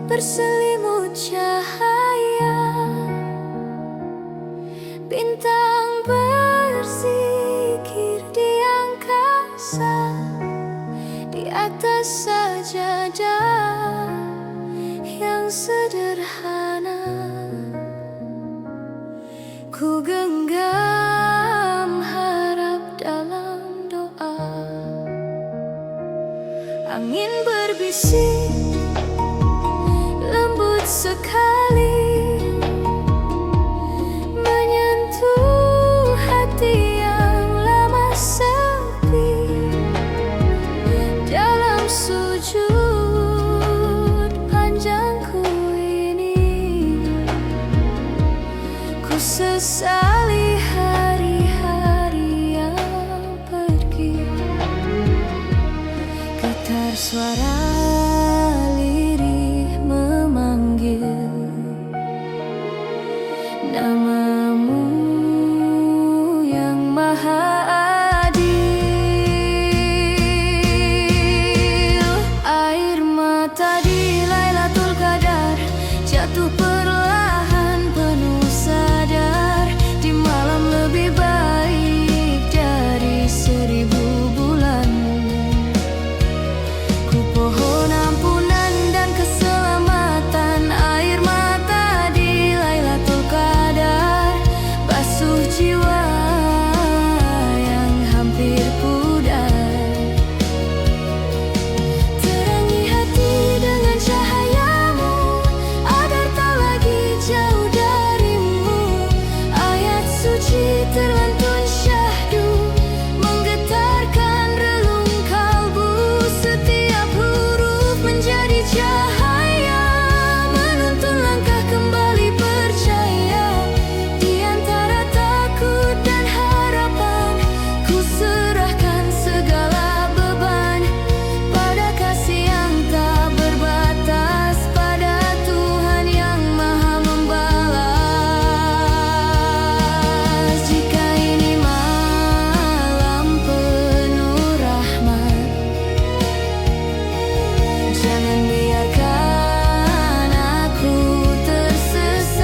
berselimut cahaya, bintang berzikir di angkasa, di atas sajadah yang sederhana. Ku genggam harap dalam doa. Angin berbisik lembut sekali, menyentuh hati yang lama sepi. Dalam sujud panjangku ini, ku sesali hari-hari yang pergi. Getar suara lirih memanggil namamu yang maha adil. Air mata di Lailatul Qadar jatuh perlahan penuh sadar, di malam lebih baik dari 1000 bulan. Ku pohon ampunan dan keselamatan. Air mata di Lailatul Qadar basuh jiwa yang hampir pudar. Terangi hati dengan cahayamu, agar tak lagi jauh darimu. Ayat suci terlantun syahdu, menggetarkan relung kalbu. Setiap huruf menjadi cahaya, menuntun langkah kembali percaya. Di antara takut dan harapan, ku serahkan segala beban pada kasih yang tak berbatas, pada Tuhan yang maha membalas. Jika ini malam penuh rahmat, jangan biarkan aku tersesat.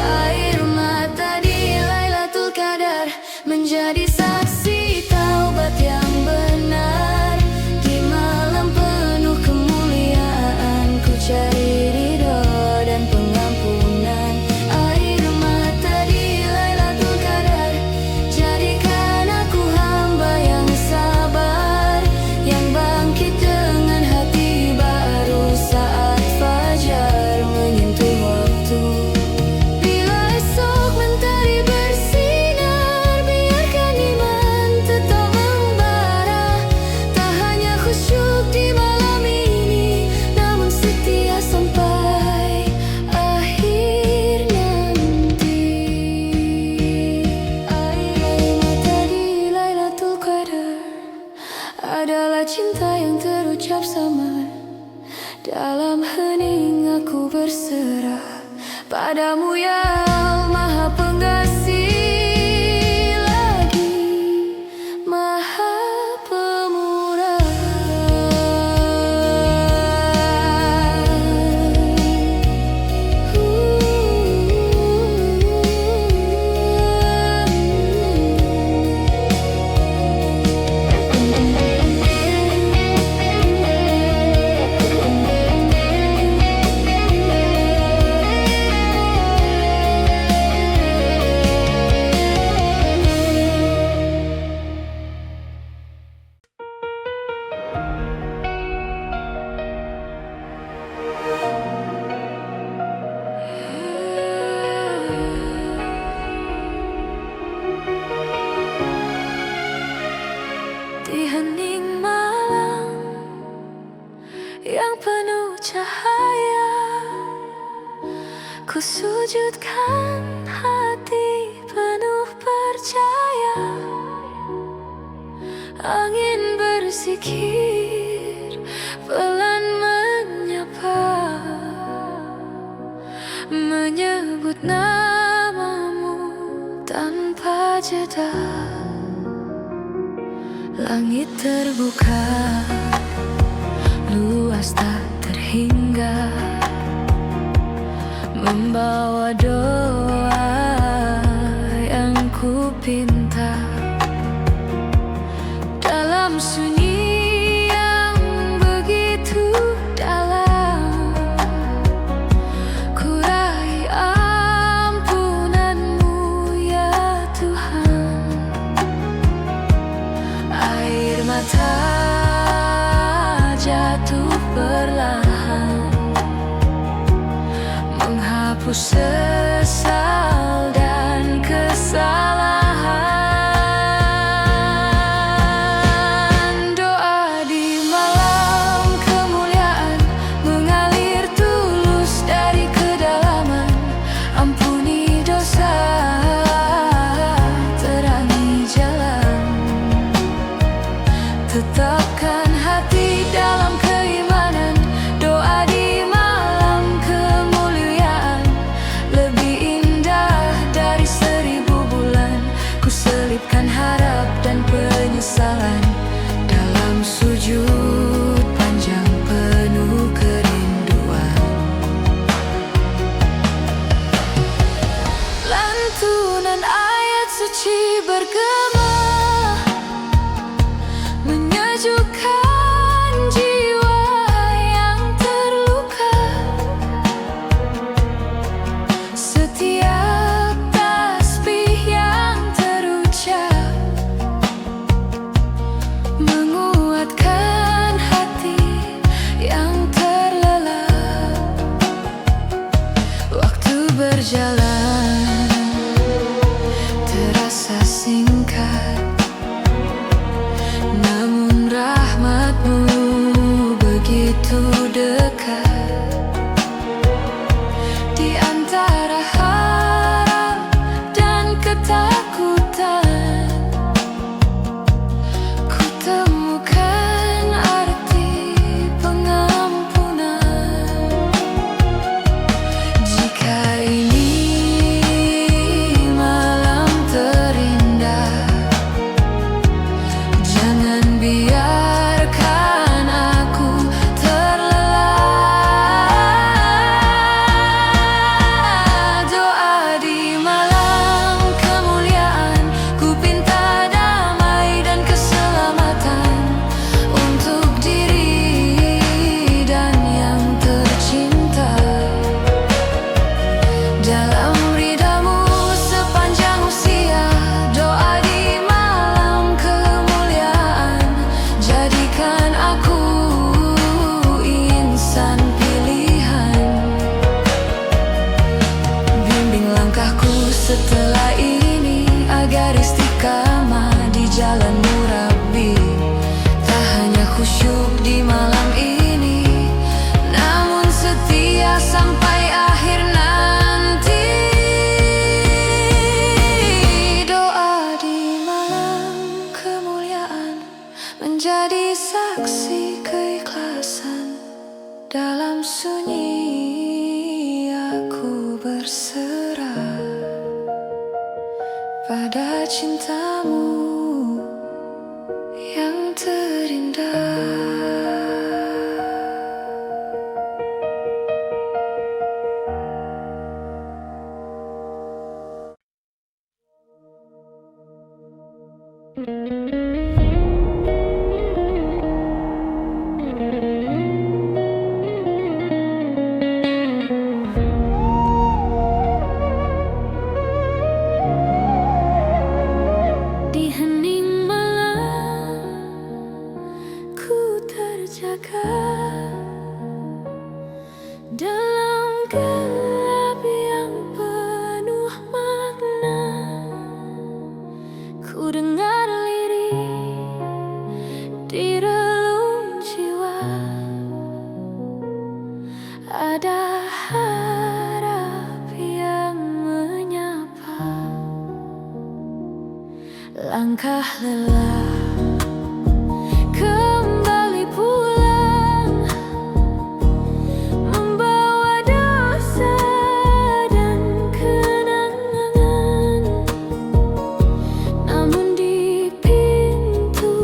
Air mata di Lailatul Qadar menjadi saksi taubat yang benar. Di malam penuh kemuliaan, ku cari ridho dan pengampunan. Air mata di Lailatul Qadar, jadikan aku hamba yang sabar, yang bangkit dengan hati baru saat fajar menyentuh waktu. Bila esok mentari bersinar, biarkan iman tetap membara. Tak hanya khusyuk di malam ini, namun setia sampai akhir nanti. Air mata di Lailatul Qadar adalah cinta yang terucap samar. Dalam hening aku berserah padamu yang maha pengasih, lagi maha pemurah. Di hening malam yang penuh cahaya, ku sujudkan hati penuh percaya. Angin berzikir pelan menyapa, menyebut namamu tanpa jeda. Langit terbuka, luas tak terhingga, membawa doa yang ku pinta. Dalam sunyi yang begitu dalam, ku raih ampunan-Mu ya Tuhan. Air mata jatuh perlahan, menghapus sesal dan kesalahan. Doa di malam kemuliaan mengalir tulus dari kedalaman. Ampuni dosa, terangi jalan, tetapkan hati dalam keimanan. Doa di malam kemuliaan lebih indah dari 1000 bulan. Ku selipkan harap dan penyesalan dalam sujud panjang penuh kerinduan. Lantunan ayat suci bergema, menyejukkan jiwa yang terluka. Setiap tasbih yang terucap menguatkan hati yang terlelap. Waktu berjalan terasa singkat, namun rahmat-Mu begitu dekat. Di antara harap dan ketakutan, ku temukan arti pengampunan. Jika ini malam terindah, jangan biarkan aku terlelap. Doa di malam kemuliaan, ku pinta damai dan keselamatan untuk diri dan yang tercinta. Dalam ridha-Mu sepanjang usia, doa di malam kemuliaan, jadikan aku insan pilihan. Bimbing langkahku setelah ini agar istiqamah di jalan-Mu Rabbi. Tak hanya khusyuk di malam ini, namun setia sampai akhir nanti. Doa di malam kemuliaan menjadi saksi keikhlasan. Dalam sunyi aku berserah pada cinta-Mu yang terindah. Di hening malam ku terjaga, dalam gelap yang penuh makna. Ku dengar lirik di relung jiwa, ada harap yang menyapa. Langkah lelah kembali pulang, membawa dosa dan kenangan. Namun di pintu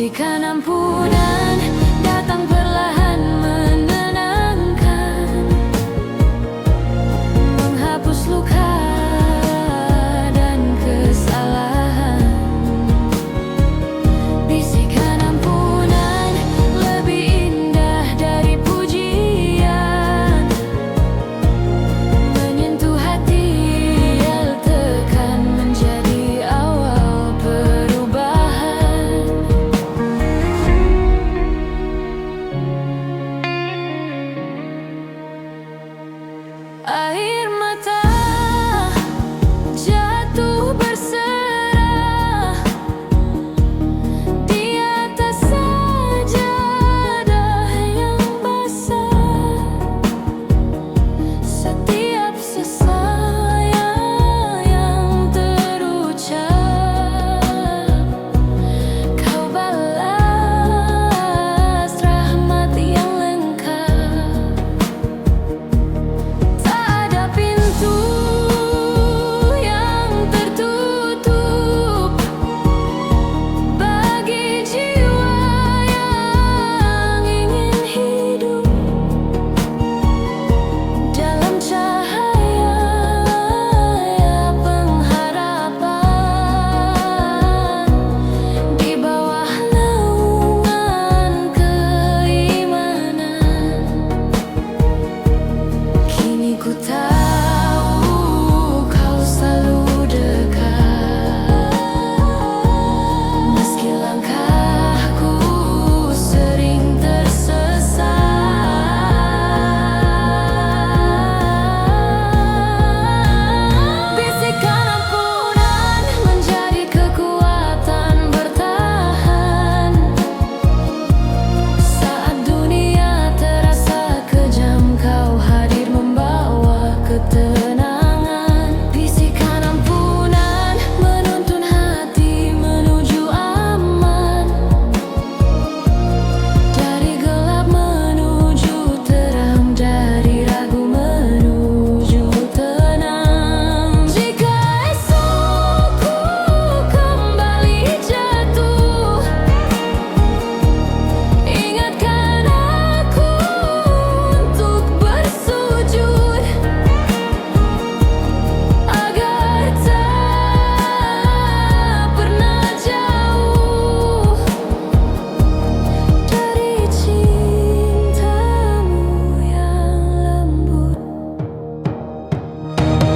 Bisikan ampunan datang perlahan menenangkan, menghapus luka dan kesalahan. Bisikan ampunan lebih indah dari pujian, menyentuh hati yang tekan menjadi awal perubahan. Air mata jatuh berserah di atas sajadah yang basah. Setiap sesayang yang terucap, kau balas rahmat yang lengkap. Tak ada pintu yang tertutup bagi jiwa yang ingin hidup dalam cahaya pengharapan, di bawah naungan keimanan. Kini ku tahu kau selalu dekat, meski langkahku sering tersesat. Bisikan ampunan menjadi kekuatan bertahan saat dunia terasa kejam. Kau hadir membawa ketenangan. Bisikan ampunan menuntun hati menuju aman, dari gelap menuju terang, dari ragu menuju tenang. Jika esok ku kembali jatuh, ingatkan aku untuk bersujud, agar tak pernah jauh dari cintamu yang lembut.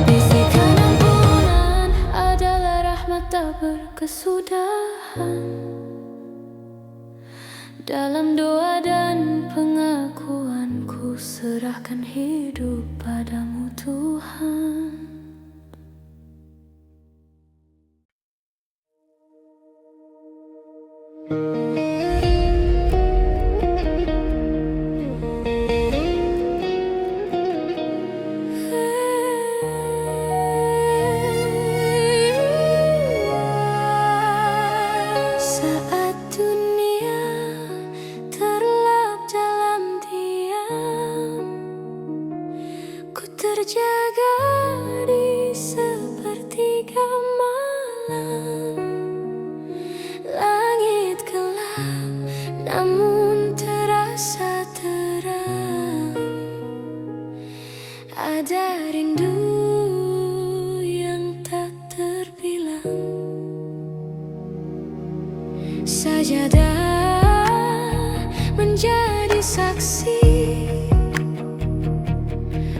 Bisikan ampunan adalah rahmat tak berkesudahan. Dalam doa dan pengakuan ku serahkan hidup padamu Tuhan. Saat dunia terlelap dalam diam, ku terjaga di sepertiga malam. Langit gelap namun terasa terang. Ada rindu yang tak terbilang. Sajadah menjadi saksi,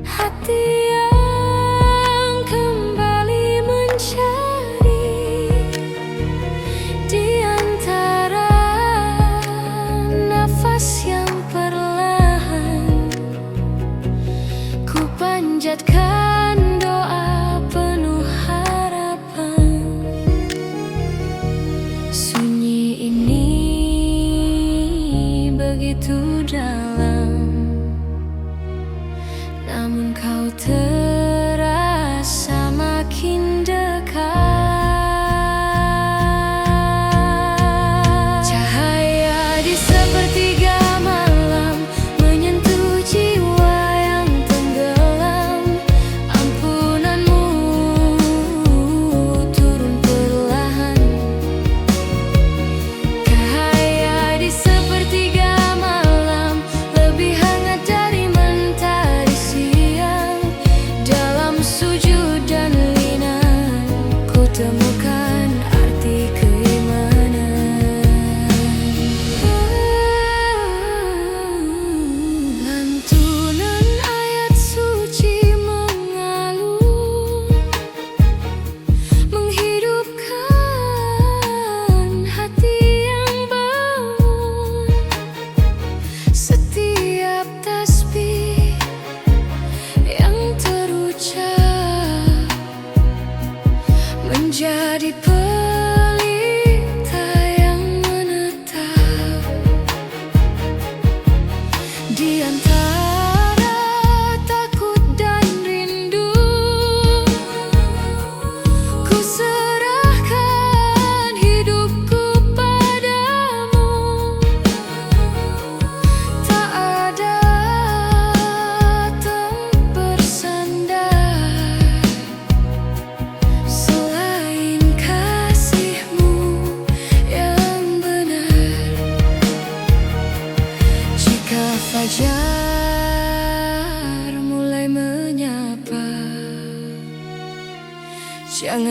hati yang kembali mencari di antara nafas yang perlahan. Ku panjatkan doa penuh harapan. Sunyi ini begitu dalam, namun kau terasa makin dekat. Cahaya di sepertiga malam menyentuh jiwa yang tenggelam. Ampunanmu turun perlahan. Cahaya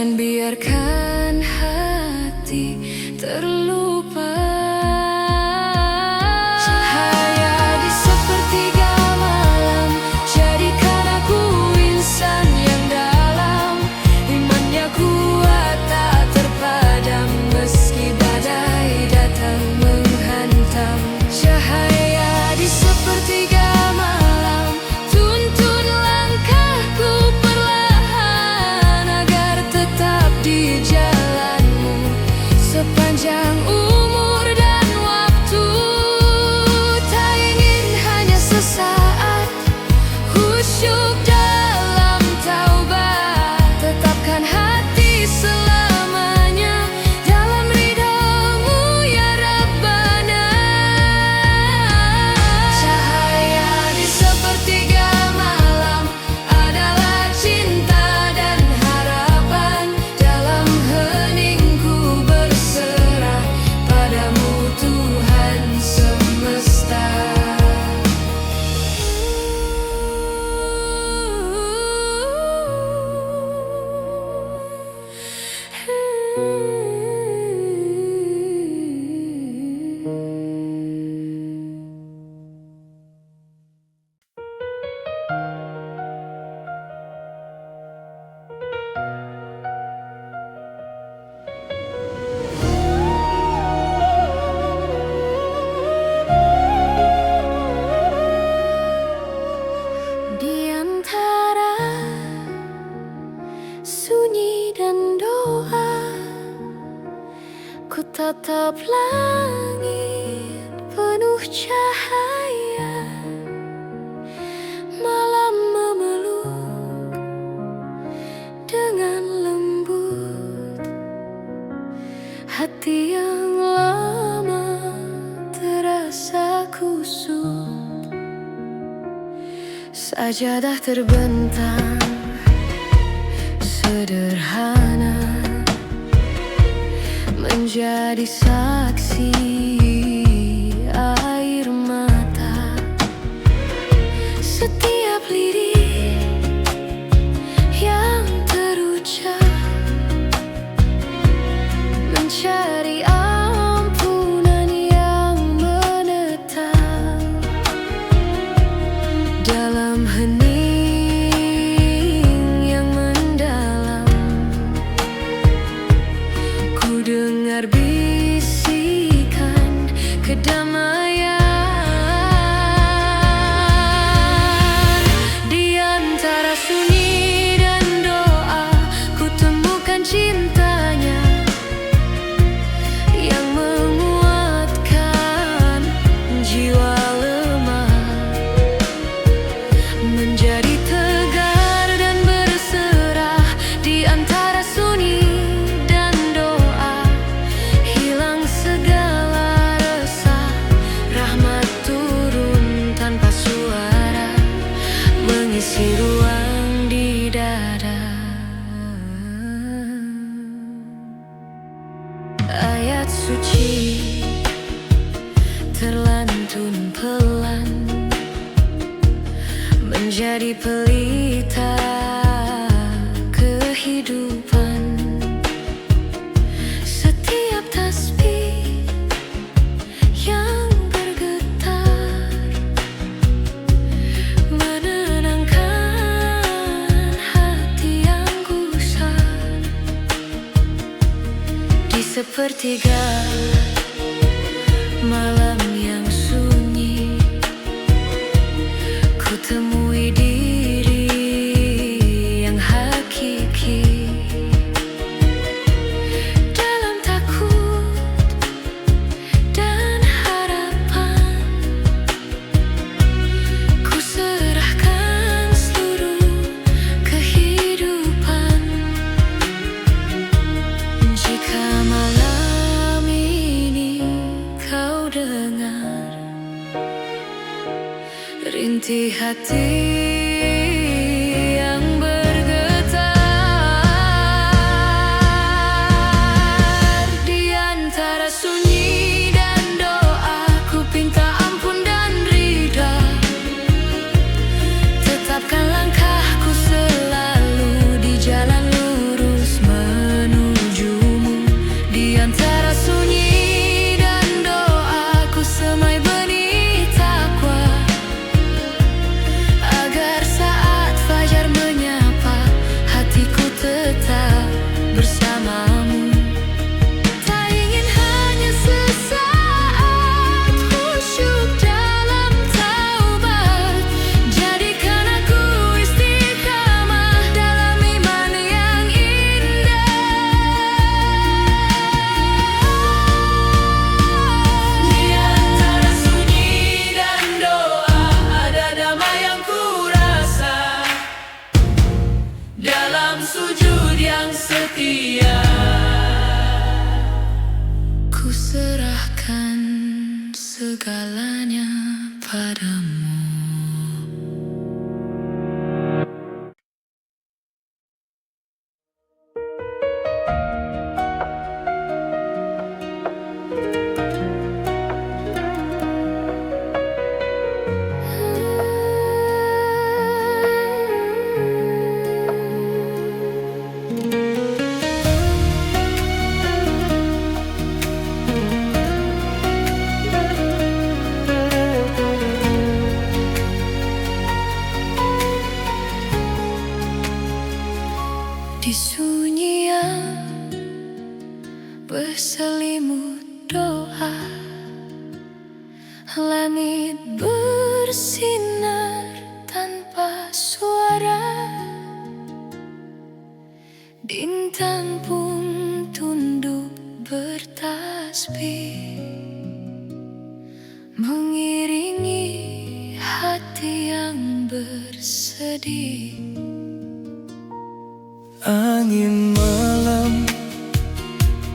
Jangan biarkan hati terlupa. Cahaya di sepertiga malam, jadikan aku insan yang dalam. Imannya kuat tak terpadam, meski badai datang menghantam. Cahaya di sepertiga malam, tuntun langkahku perlahan, agar tetap di jalanmu sepanjang umur dan waktu. Tak ingin hanya sesaat khusyuk dalam taubat, tetapkan hati selamanya dalam ridhamu ya Rabbana. Cahaya di sepertiga malam adalah cinta dan harapan. Dalam heningku berserah padamu Tuhan semesta. Di antara sunyi dan doa, ku tatap langit penuh cahaya. Malam memeluk dengan lembut, hati yang lama terasa kusut. Sajadah terbentang sederhana menjadi saksi air mata. Setiap lirik yang terucap mencari ampunan yang menetap dalam hening yang mendalam. Ku dengar bisikan kedamaian. Di antara sunyi dan doa, ku temukan cintanya yang menguatkan jiwa lemah, menjadi tegar dan berserah. Di antara sunyi dan doa, hilang segala resah. Rahmat turun tanpa suara, mengisi ruang di dada. Ayat suci terlantun pelan, menjadi pelita kehidupan. Setiap tasbih yang bergetar menenangkan hati yang gusar. Di sepertiga malam yang sunyi, ku temui diri yang hakiki. Dalam takut dan harapan, ku serahkan seluruh kehidupan. Jika malam ini kau dengar rintih hati yang bergetar. Di antara sunyi dan doa, ku pinta ampun dan ridha. Tetapkan langkahku selalu di jalan lurus. serahkan segalanya padamu. Di sunyi yang berselimut doa, langit bersinar tanpa suara, bintang pun tunduk bertasbih, mengiringi hati yang bersedih. Angin malam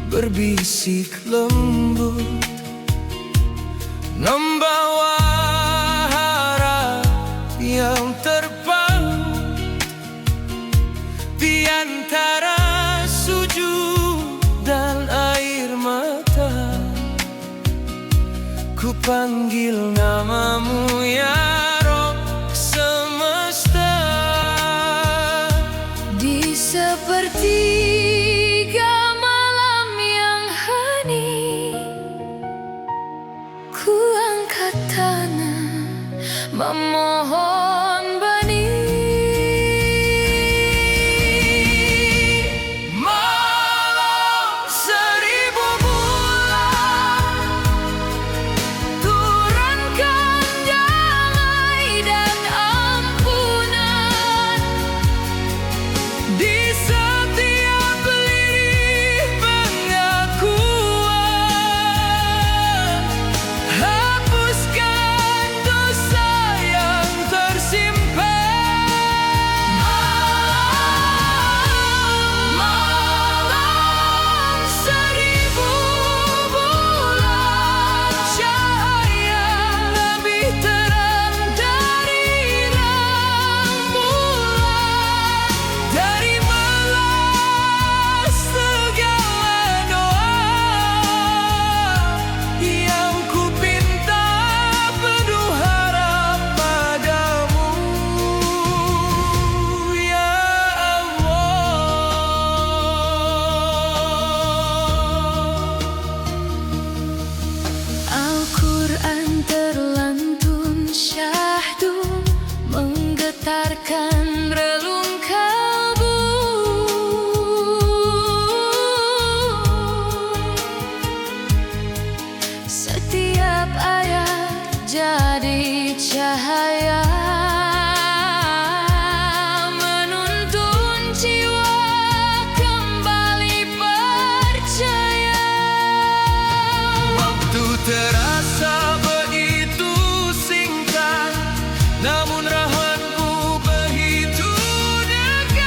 berbisik lembut, membawa harap yang terpaut di antara sujud dan air mata. Ku panggil namamu ya Roh semesta. Di sepertiga malam yang hening, ku angkat tangan memohon benih. Malam seribu bulan, Turunkan damai dan ampunan di setiap lirik pengakuan. Hapuskan dosa yang tersimpan. Malam seribu bulan, Cahaya lebih terang dari rembulan. Terimalah segala doa yang ku pinta, penuh harap padamu ya Allah. Al-Quran terlantun syahdu, menggetarkan relung kalbu. Setiap ayat jadi cahaya, menuntun jiwa kembali percaya. Waktu terasa begitu singkat, namun rahmatmu begitu dekat.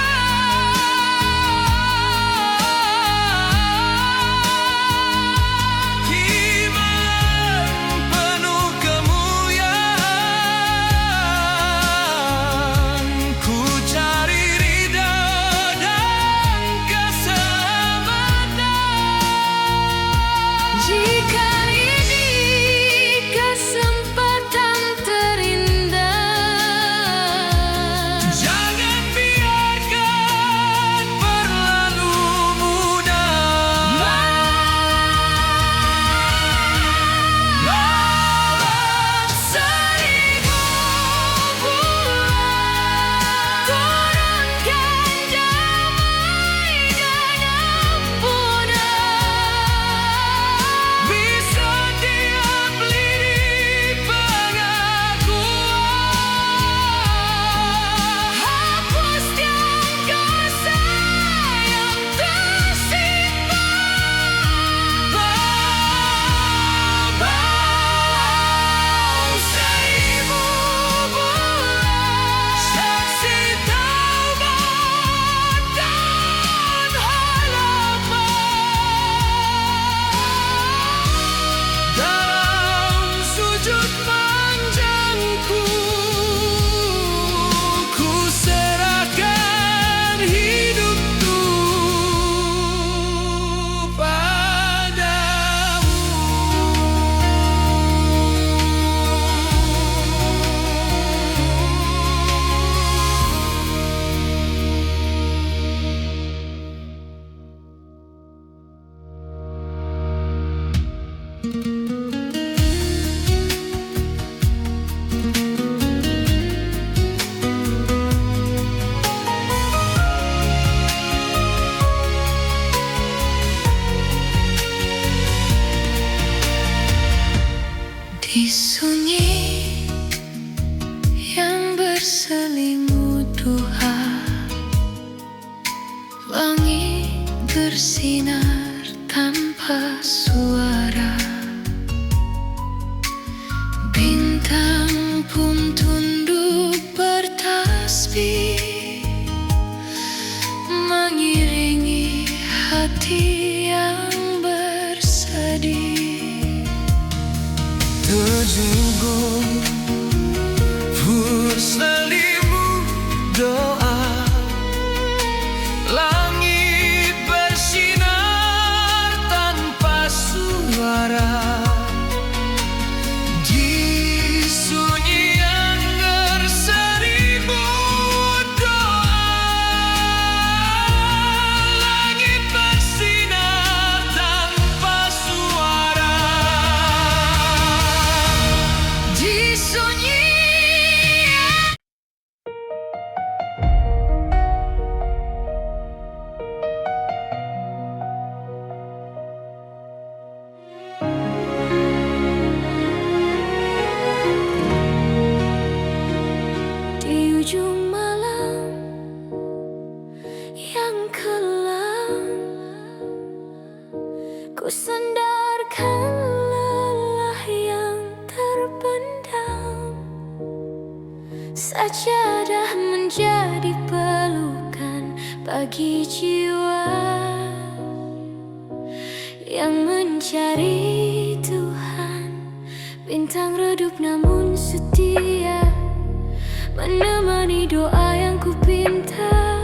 Iman penuh kemuliaan, Di sunyi yang berselimut duha, langit bersinar tanpa suara, bintang pun tunduk bertasbih, mengiringi hati yang bersedih. Terjungkung berselimut doa, langit bersinar tanpa suara. Di sunyi yang berselimut doa, langit bersinar tanpa suara. Di sunyi di ujung malam yang kelam, ku sandarkan lelah yang terpendam. Sajadah menjadi pelukan bagi jiwa yang mencari Tuhan. Bintang redup namun setia, menemani doa yang ku pinta.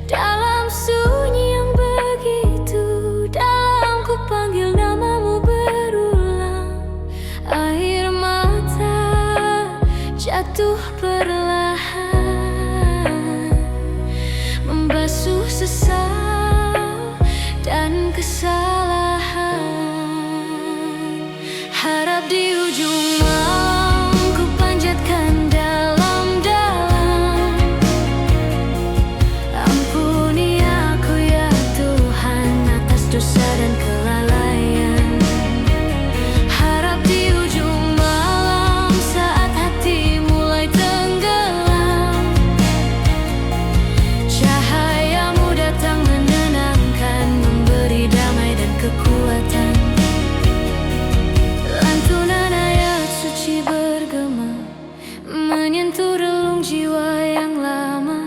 Dalam sunyi yang begitu dalam, ku panggil namamu berulang. Air mata jatuh perlahan, membasuh sesal dan kesalahan. Harap di ujung malam ku panjatkan dalam-dalam, ampuni aku ya Tuhan atas dosa dan kelalaian. Harap di ujung malam saat hati mulai tenggelam, cahayamu datang menenangkan, memberi damai dan kekuatan. Lantunan ayat suci bergema, menyentuh relung jiwa yang lama.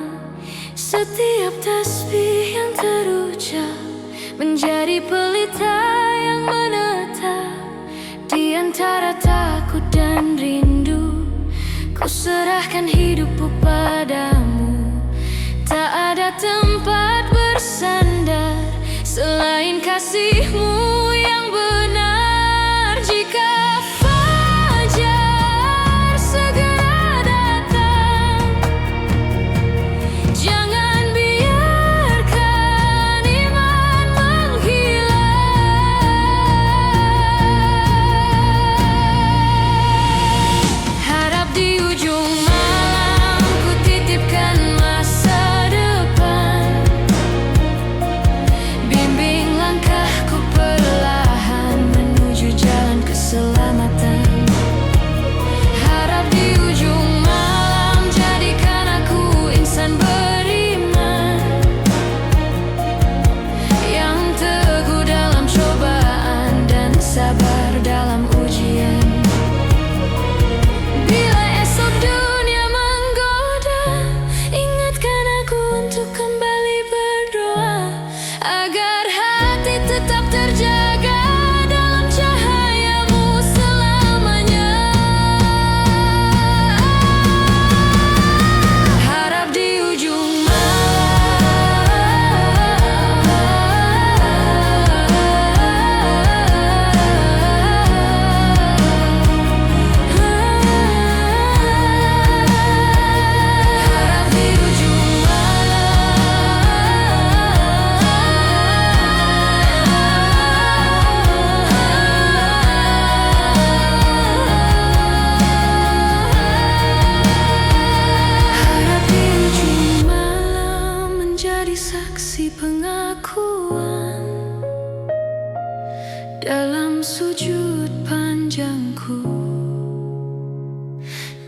Setiap tasbih yang terucap menjadi pelita yang menetap. Di antara takut dan rindu, ku serahkan hidupku padamu. Tak ada tempat bersandar selain kasih-Mu yang benar. Jika fajar segera datang, jangan biarkan iman menghilang. Harap di ujung malam ku titipkan masa depan, bimbing langkahku perlahan.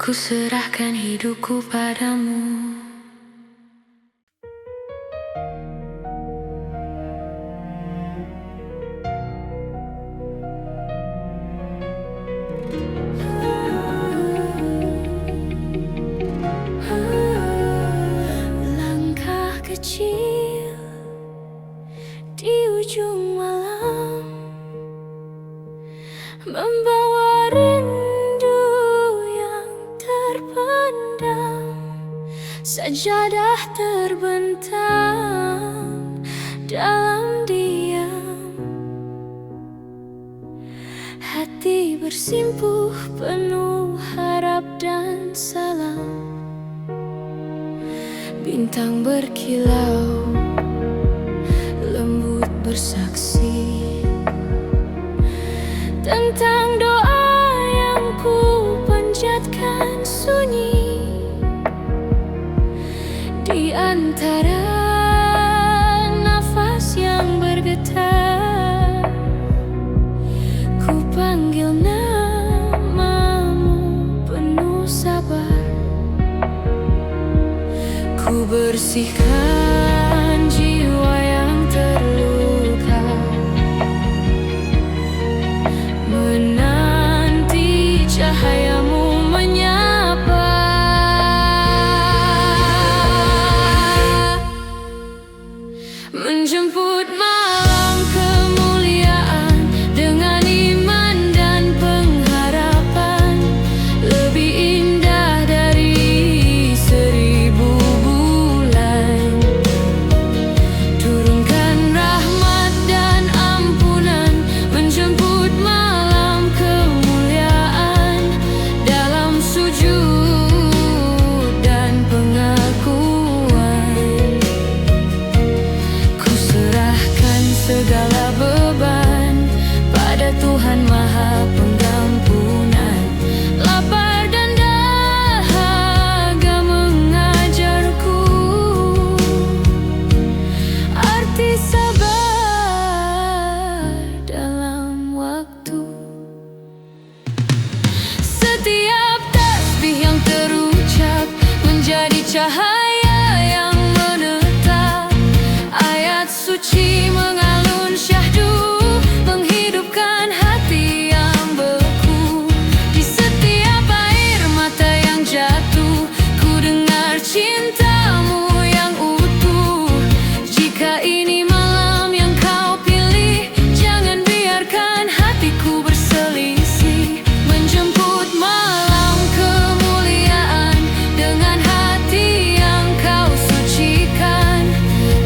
Ku serahkan hidupku padamu. Langkah kecil di ujung malam membawa rindu yang terpendam. Sajadah terbentang dalam diam, hati bersimpuh penuh harap dan salam. Bintang berkilau, lembut bersaksi tentang doa yang ku panjatkan sunyi di antara nafas yang bergetar. Ku panggil namamu penuh sabar. Ku bersihkan jiwa yang terluka, menanti cahayamu menyapa. Menjemput malam kemuliaan dengan iman dan pengharapan, lebih indah dari 1000 bulan. Turunkan rahmat dan ampunan, menjemput malam kemuliaan dalam sujud dan pengakuan. Ku serahkan segala beban pada Tuhan Maha Pengampunan. Lapar dan dahaga mengajarku arti sabar dalam waktu. Setiap tasbih yang terucap menjadi cahaya yang menetap. Ayat suci mengalun syahdu, menghidupkan hati yang beku. Di setiap air mata yang jatuh, ku dengar cintamu yang utuh. Jika ini malam yang kau pilih, jangan biarkan hatiku berselisih. Menjemput malam kemuliaan dengan hati yang kau sucikan.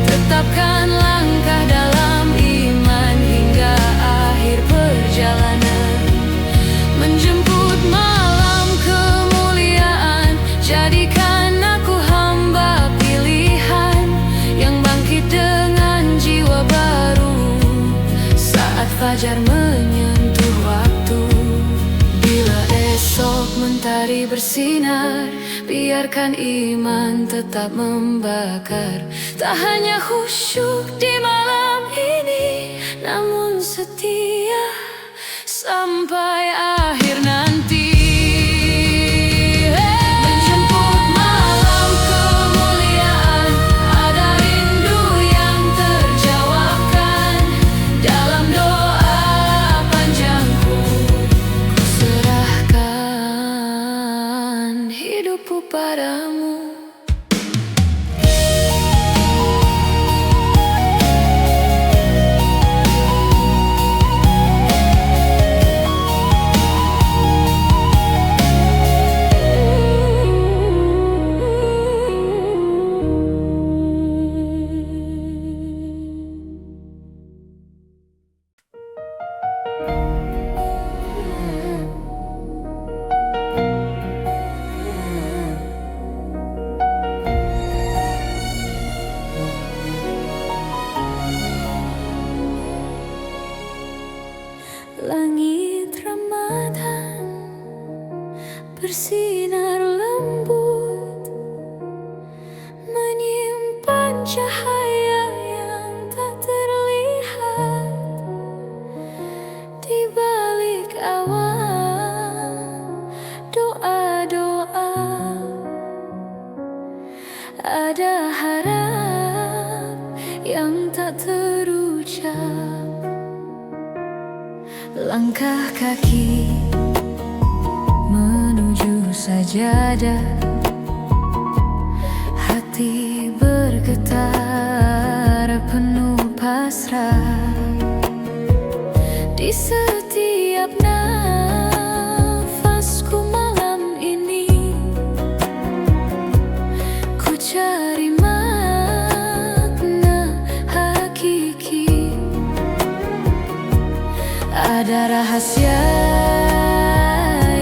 Tetapkan langkah dalam iman hingga akhir perjalanan. Menjemput malam kemuliaan, jadikan aku hamba pilihan yang bangkit dengan jiwa baru saat fajar menyentuh waktu. Bila esok mentari bersinar, biarkan iman tetap membakar. Tak hanya khusyuk di malam ini, namun setia sampai akhir nanti. Menjemput malam kemuliaan, ada rindu yang terjawabkan dalam doa panjangku. Ku serahkan hidupku padamu. Langit Ramadan bersinar lembut, menyimpan cahaya yang tak terlihat di balik awan. Doa-doa Langkah kaki menuju sajadah, hati bergetar penuh pasrah. Di setiap nafasku malam ini, ku cari makna hakiki. Ada rahasia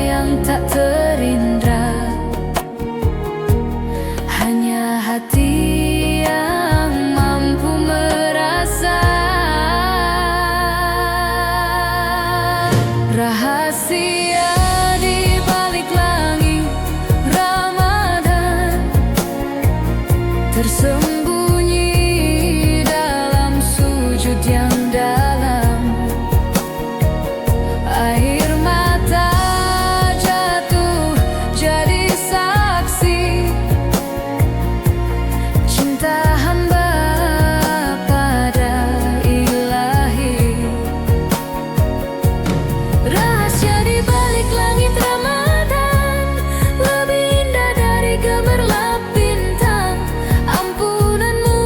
yang tak terindra, hanya hati yang mampu merasa. Rahasia di balik langit Ramadan tersembunyi dalam sujud yang dalam. Air mata jatuh jadi saksi cinta hamba pada Ilahi. Rahasia di balik langit Ramadan lebih indah dari gemerlap bintang. Ampunanmu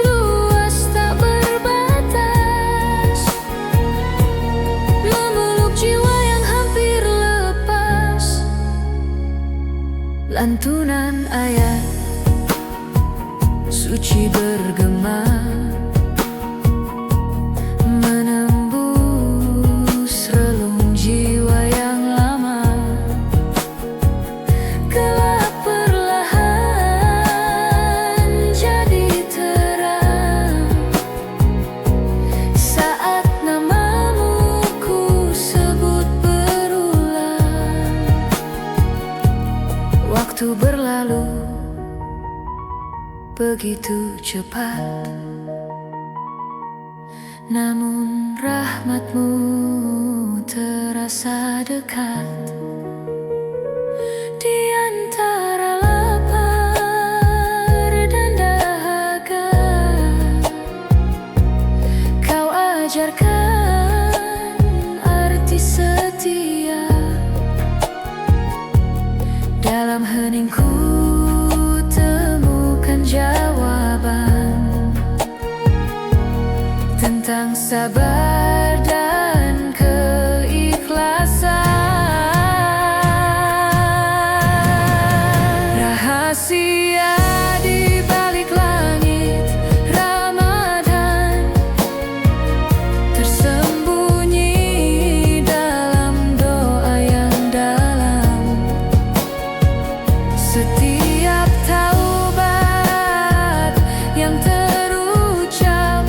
luas tak berbatas, memeluk jiwa yang hampir lepas. Lantunan ayat suci bergema, menembus relung jiwa yang lama. Gelap perlahan jadi terang saat namamu ku sebut berulang. Waktu berlalu begitu cepat, namun rahmatmu terasa dekat. Di antara lapar dan dahaga, kau ajarkan arti setia. Dalam heningku temukan jawaban tentang sabar dan keikhlasan. Rahasia di balik langit Ramadan tersembunyi dalam doa yang dalam. Setiap taubat yang terucap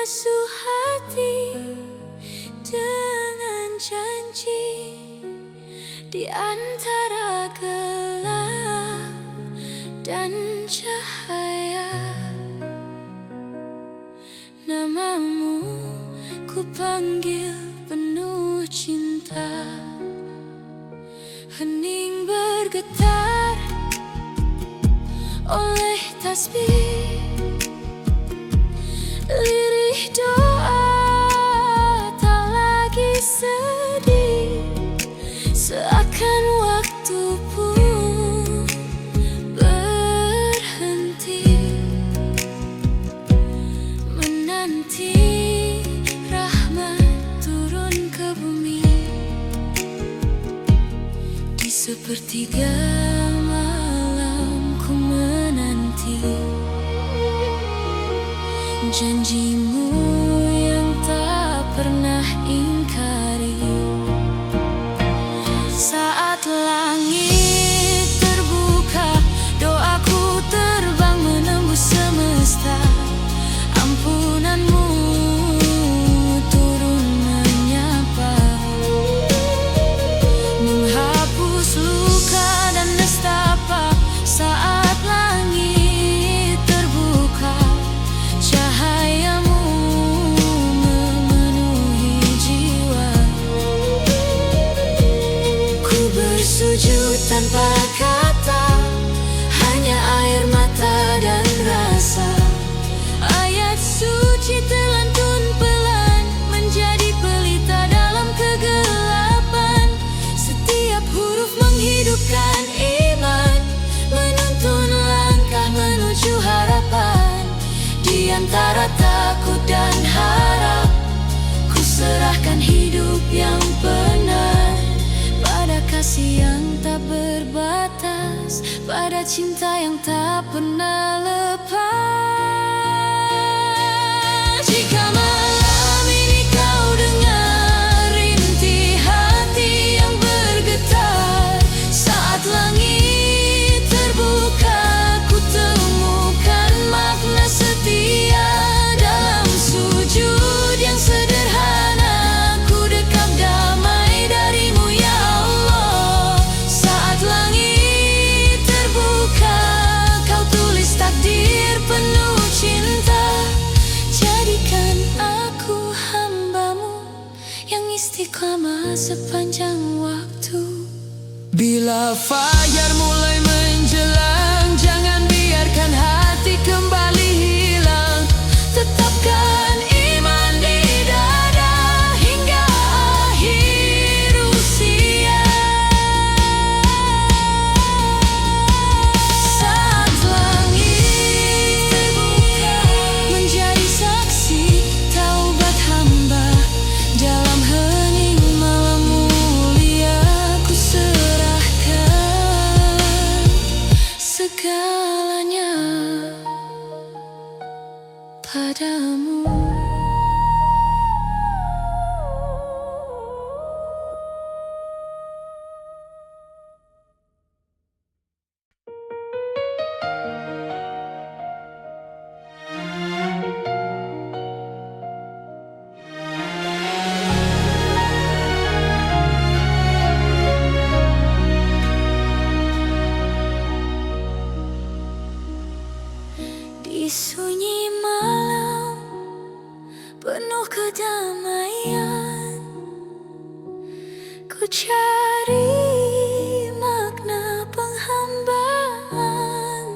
membasuh hati dengan janji di antara gelap dan cahaya. Namamu ku panggil penuh cinta, hening bergetar oleh tasbih, lirih doa tak lagi sedih, seakan waktu pun berhenti menanti rahmat turun ke bumi. Di sepertiga malam ku menanti janjimu yang tak pernah ingkari. Saat langit terbuka, doaku terbang menembus semesta. Ampunanmu turun menyapa, menghapus luka dan nestapa. Saat langit terbuka, cahayamu memenuhi jiwa. Ku bersujud tanpa kata, hanya air mata dan rasa. Ayat suci terlantun pelan menjadi pelita dalam kegelapan. Setiap huruf menghidupkan iman, menuntun langkah menuju harapan. Di antara takut dan harap, ku serahkan hidup yang benar pada kasih yang tak berbatas, pada cinta yang tak pernah lepas. Jika malam ini kau dengar rintih hati yang bergetar, saat langit terbuka, ku temukan makna setia dalam sujud yang sederhana. Ku dekap damai darimu ya Allah. Saat langit terbuka, kau tulis takdir penuh cinta. Jadikan aku hambamu yang istiqamah sepanjang waktu. Bila fajar mulai menjelang, jangan biarkan hati kembali hilang. Tetapkan iman di dada hingga akhir usia. Saat langit terbuka, menjadi saksi taubat hamba. Dalam hening malam mulia, ku serahkan segalanya padamu. Di sunyi malam penuh kedamaian, ku cari makna penghambaan.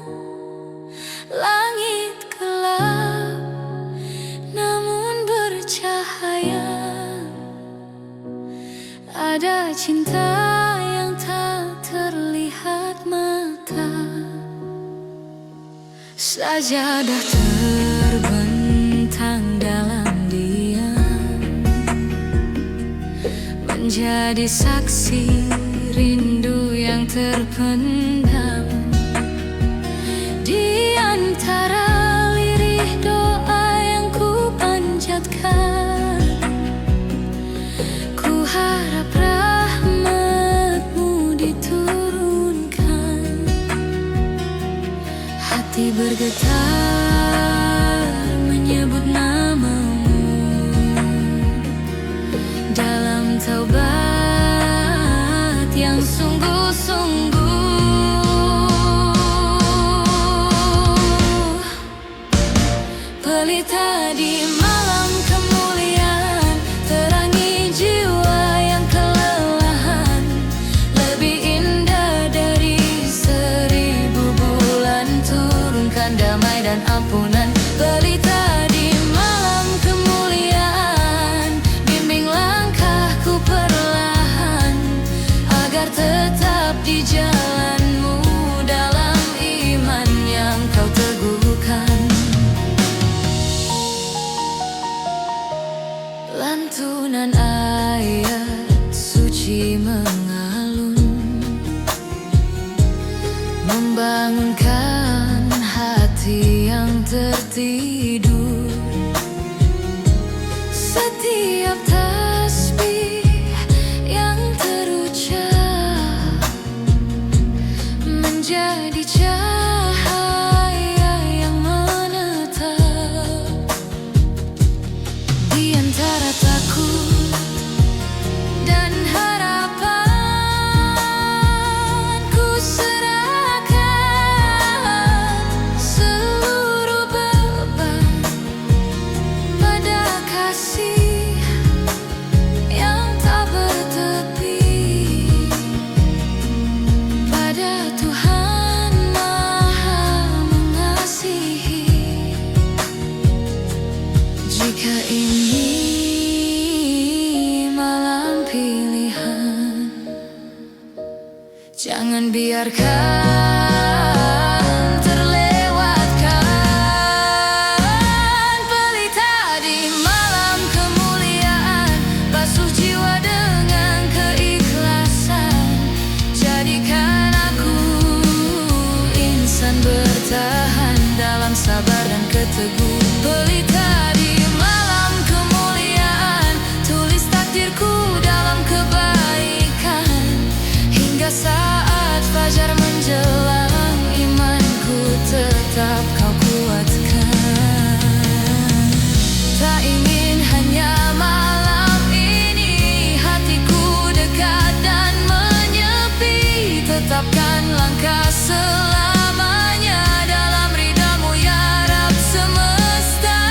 Langit gelap namun bercahaya, ada cinta yang tak terlihat mata. Sajadah terbentang dalam diam, menjadi saksi rindu yang terpendam. Di antara lirih doa yang ku panjatkan, ku harap rahmatmu diturunkan. Hati bergetar menyebut namamu, pelita di malam kemuliaan, terangi jiwa yang kelelahan, lebih indah dari 1000 bulan, turunkan damai dan ampunan. Pelita di malam kemuliaan, bimbing langkahku perlahan, agar tetap di jalanmu dalam iman yang kau teguhkan. Lantunan ayat suci mengalun, membangunkan hati yang tertidur. Setiap tasbih yang terucap menjadi cahaya yang menetap. Di antara takut dan harapan, ku serahkan seluruh beban pada kasih yang tak bertepi, pada Tuhan Maha Mengasihi. Jika ini malam pilihan, jangan biarkan terlewatkan. Pelita di malam kemuliaan, basuh jiwa dengan keikhlasan, jadikan aku insan bertahan dalam sabar dan keteguhan. Pelita di malam kemuliaan, tulis takdirku dalam kebaikan, hingga saat fajar menjelang, imanku tetap kau kuatkan. Tak ingin hanya malam ini hatiku dekat dan menyepi, tetapkan langkah selamanya dalam ridha-Mu ya Rabb semesta.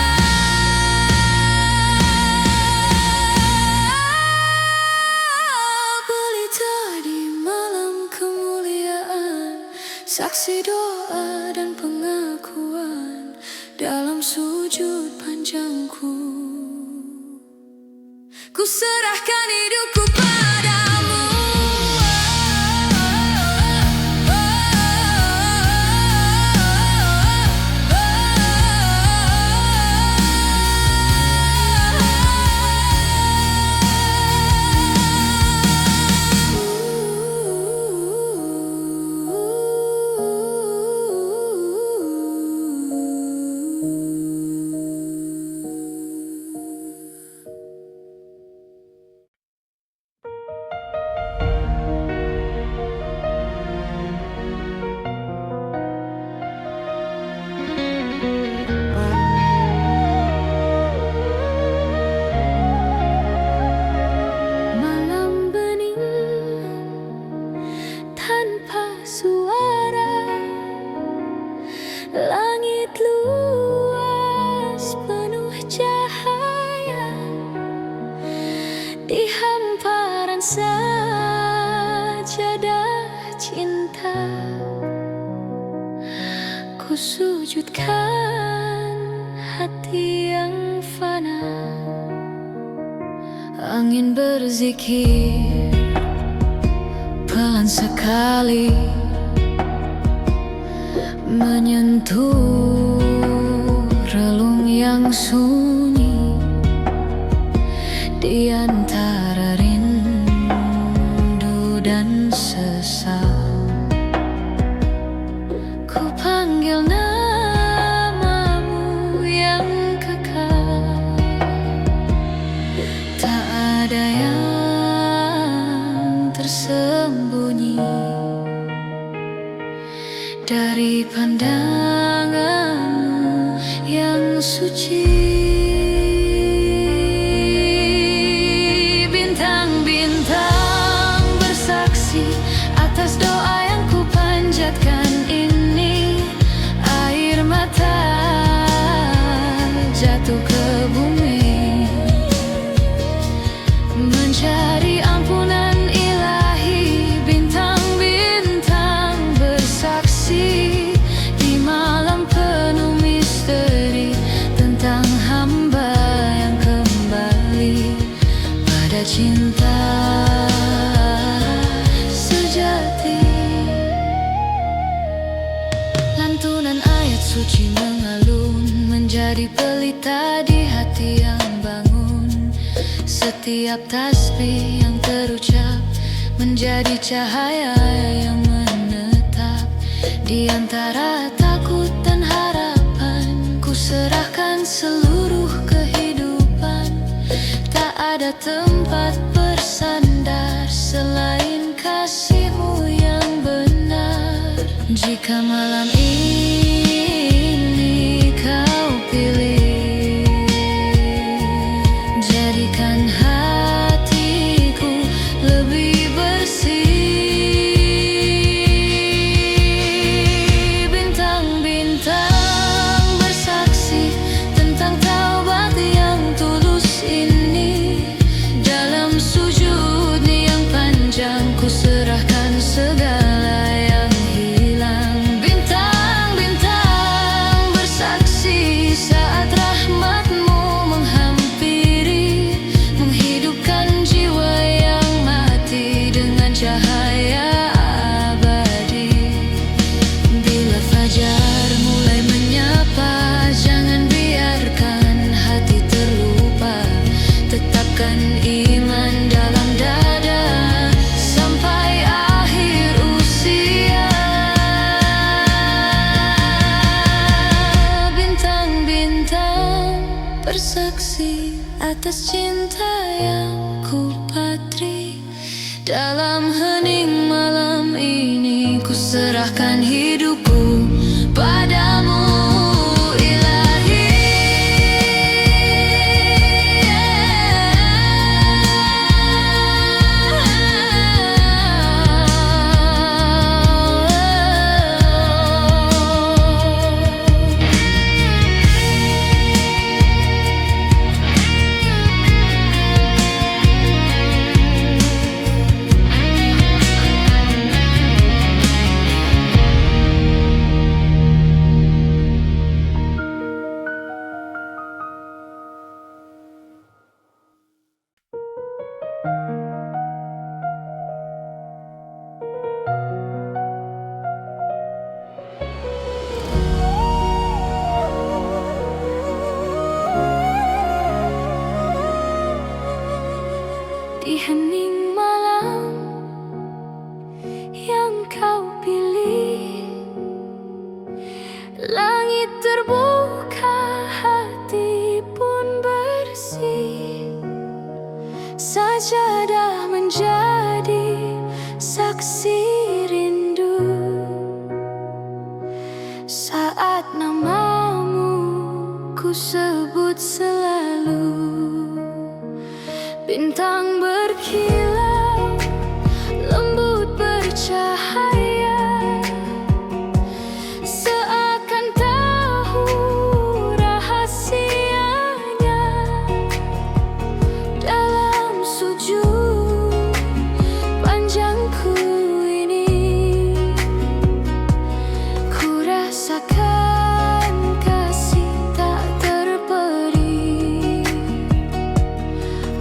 Pelita di malam kemuliaan, saksi doa dan pengakuan dalam sujud panjangku, ku serahkan hidupku padamu. Malam bening tanpa suara, langit luas penuh cahaya, di hamparan sajadah cinta, ku sujudkan hati yang fana. Angin berzikir pelan sekali, menyentuh relung yang sunyi, di antara rindu dan sesal. Ku panggil namamu yang kekal, tak ada yang tersembunyi dari pandanganmu yang suci. Bintang-bintang bersaksi atas doa yang ku panjatkan ini, air mata jatuh ke bumi, mencari ampunan ilahi. Bintang-bintang bersaksi di malam penuh misteri tentang hamba yang kembali pada cinta sejati. Lantunan ayat suci mengalun menjadi pelita di hati yang bangun. Setiap tasbih yang terucap menjadi cahaya yang menetap. Di antara takut dan harapan, ku serahkan seluruh kehidupan. Tak ada tempat bersandar selain kasih-Mu yang benar. Jika malam ini Kau pilih, jadikan hatiku lebih bersih. Bintang-bintang bersaksi tentang taubat yang tulus ini. Dalam sujud yang panjang, ku serahkan segala yang hilang. Bintang-bintang bersaksi saat rahmat-Mu menghampiri, menghidupkan jiwa yang mati dengan cahaya abadi. Bila fajar mulai menyapa, jangan biarkan hati terlupa. Tetapkan iman dalam dada sampai akhir usia. Bintang-bintang bersaksi atas cinta yang ku patri. Dalam hening malam ini, ku serahkan hidupku padamu, Ilahi. Di hening malam yang Kau pilih, langit terbuka, hati pun bersih. Sajadah menjadi saksi rindu saat nama-Mu ku sebut selalu. Bintang berkilau, lembut bercahaya, seakan tahu rahasianya. Dalam sujud panjangku ini, ku rasakan kasih tak terperi.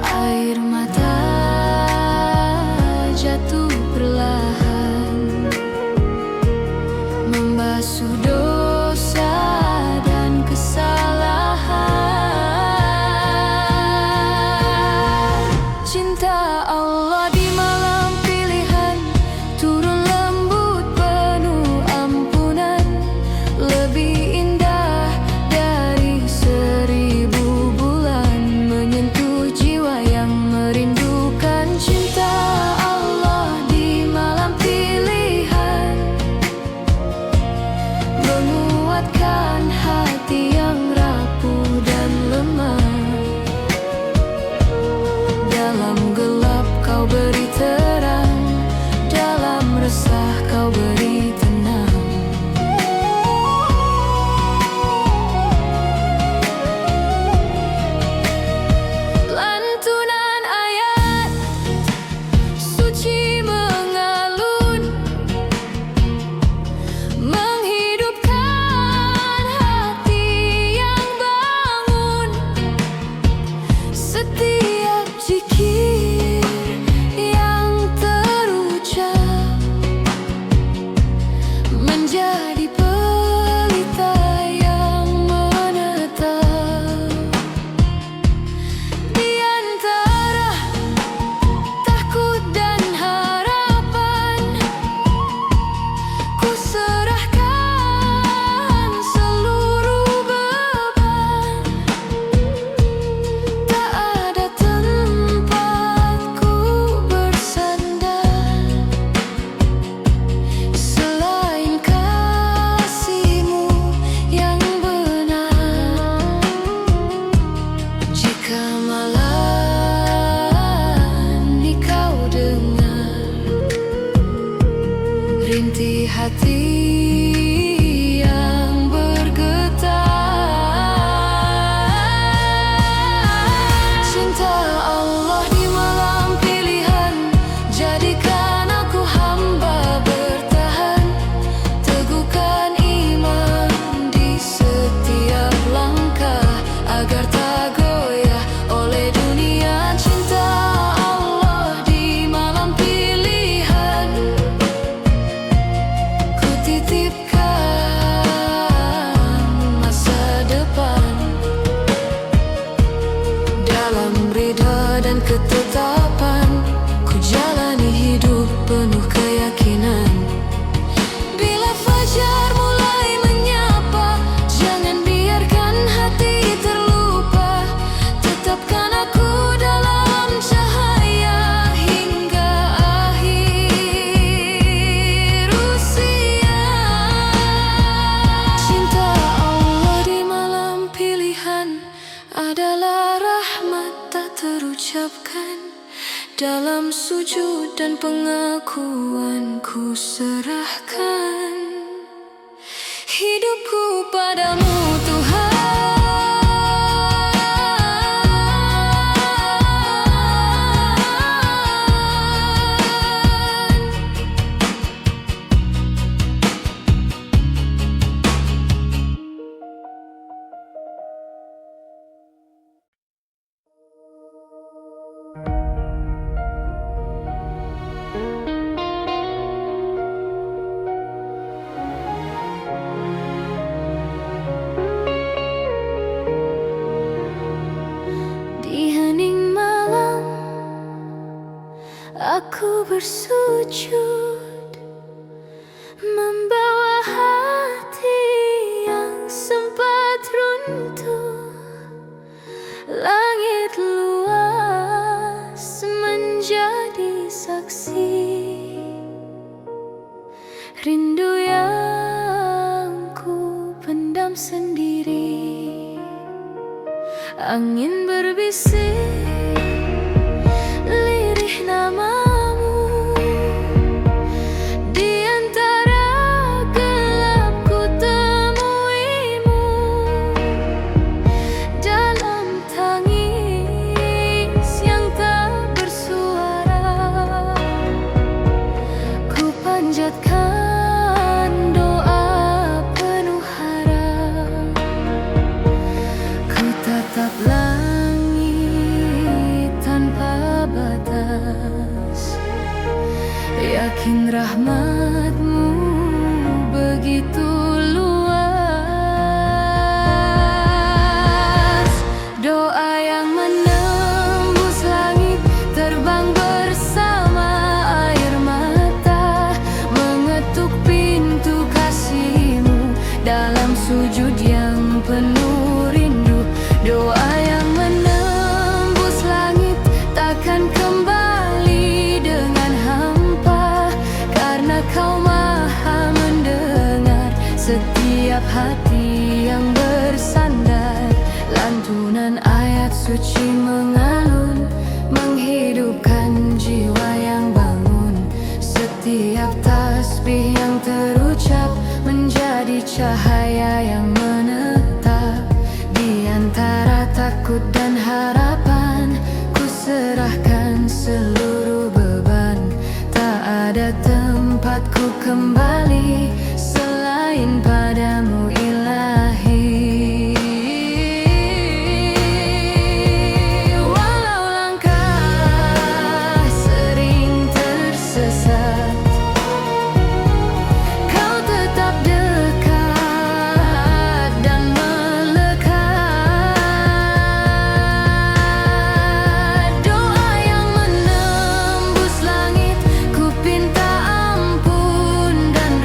Air mata berikan adalah rahmat tak terucapkan. Dalam sujud dan pengakuan ku serahkan hidupku padamu Tuhan. Aku bersujud membawa hati yang sempat runtuh. Langit luas menjadi saksi rindu yang ku pendam sendiri. Angin berbisik namamu di antara gelap, ku temuimu dalam tangis yang tak bersuara. Ku panjatkan doa penuh harap, ku tatap langit tanpa batas, yakin rahmatmu begitu luas. Doa yang menembus langit terbang bersama air mata, mengetuk pintu kasih-Mu dalam sujud yang penuh rindu. Doa yang menembus langit takkan kembali dengan hampa, karena Kau maha mendengar setiap hati yang bersandar. Lantunan ayat suci mengalun, menghidupkan jiwa yang bangun. Setiap tasbih yang terucap menjadi cahaya yang menetap. Di antara takut dan harapan, ku serahkan seluruh beban. Tak ada tempatku kembali selain padamu Ilahi. Walau langkah sering tersesat, Kau tetap dekat dan melekat. Doa yang menembus langit, ku pinta ampun dan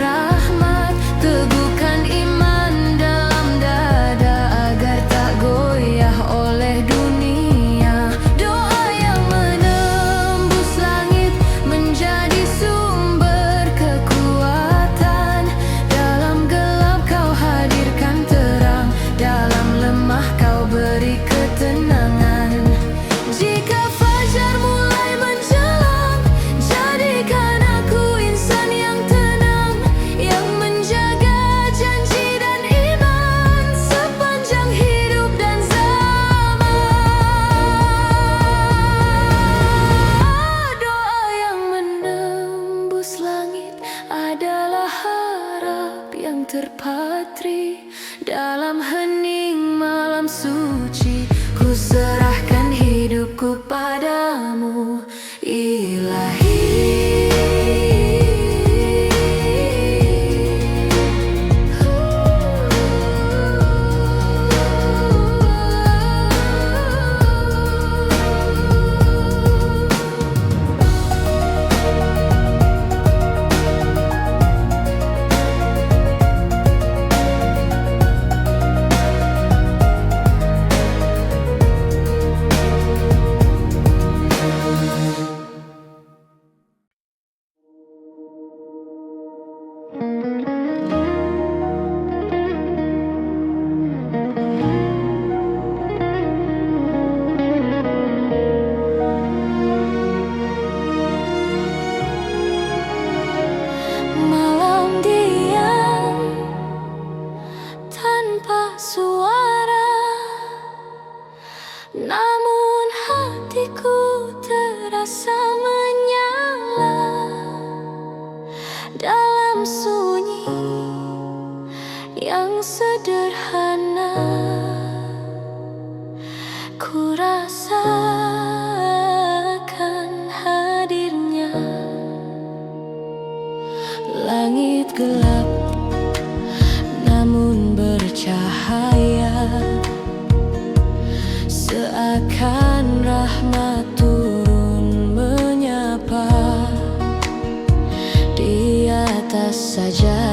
namun hatiku terasa menyala. Dalam sunyi yang sederhana, ku rasakan hadirnya. Langit gelap namun bercahaya, seakan rahmat turun menyapa. Di atas saja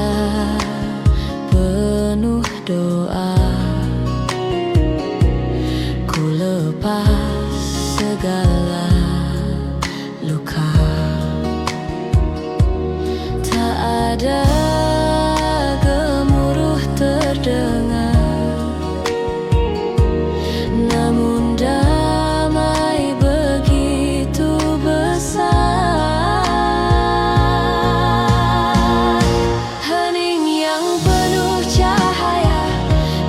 penuh doa, ku lepas segala luka. Tak ada gemuruh terdengar, namun damai begitu besar. Hening yang penuh cahaya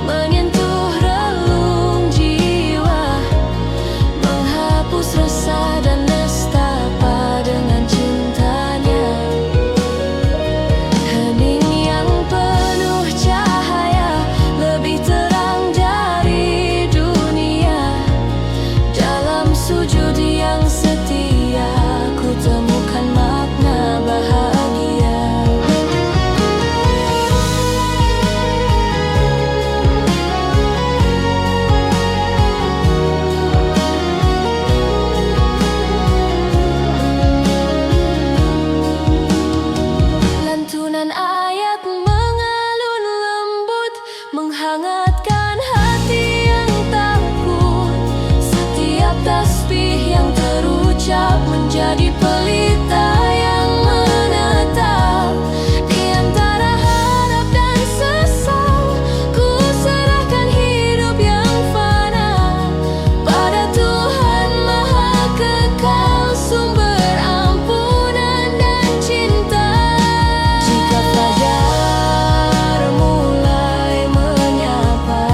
menyentuh relung jiwa, menghapus resah dan nestapa dengan cintanya. Hening yang penuh cahaya lebih terang dari dunia. Dalam sujud yang setia, ku temukan makna bahagia. Lantunan ayat mengalun lembut, menghangatkan hati yang takut. Setiap tasbih yang terucap menjadi pelita yang menetap. Di antara harap dan sesal, ku serahkan hidup yang fana pada Tuhan Maha Kekal, sumber ampunan dan cinta. Jika fajar mulai menyapa,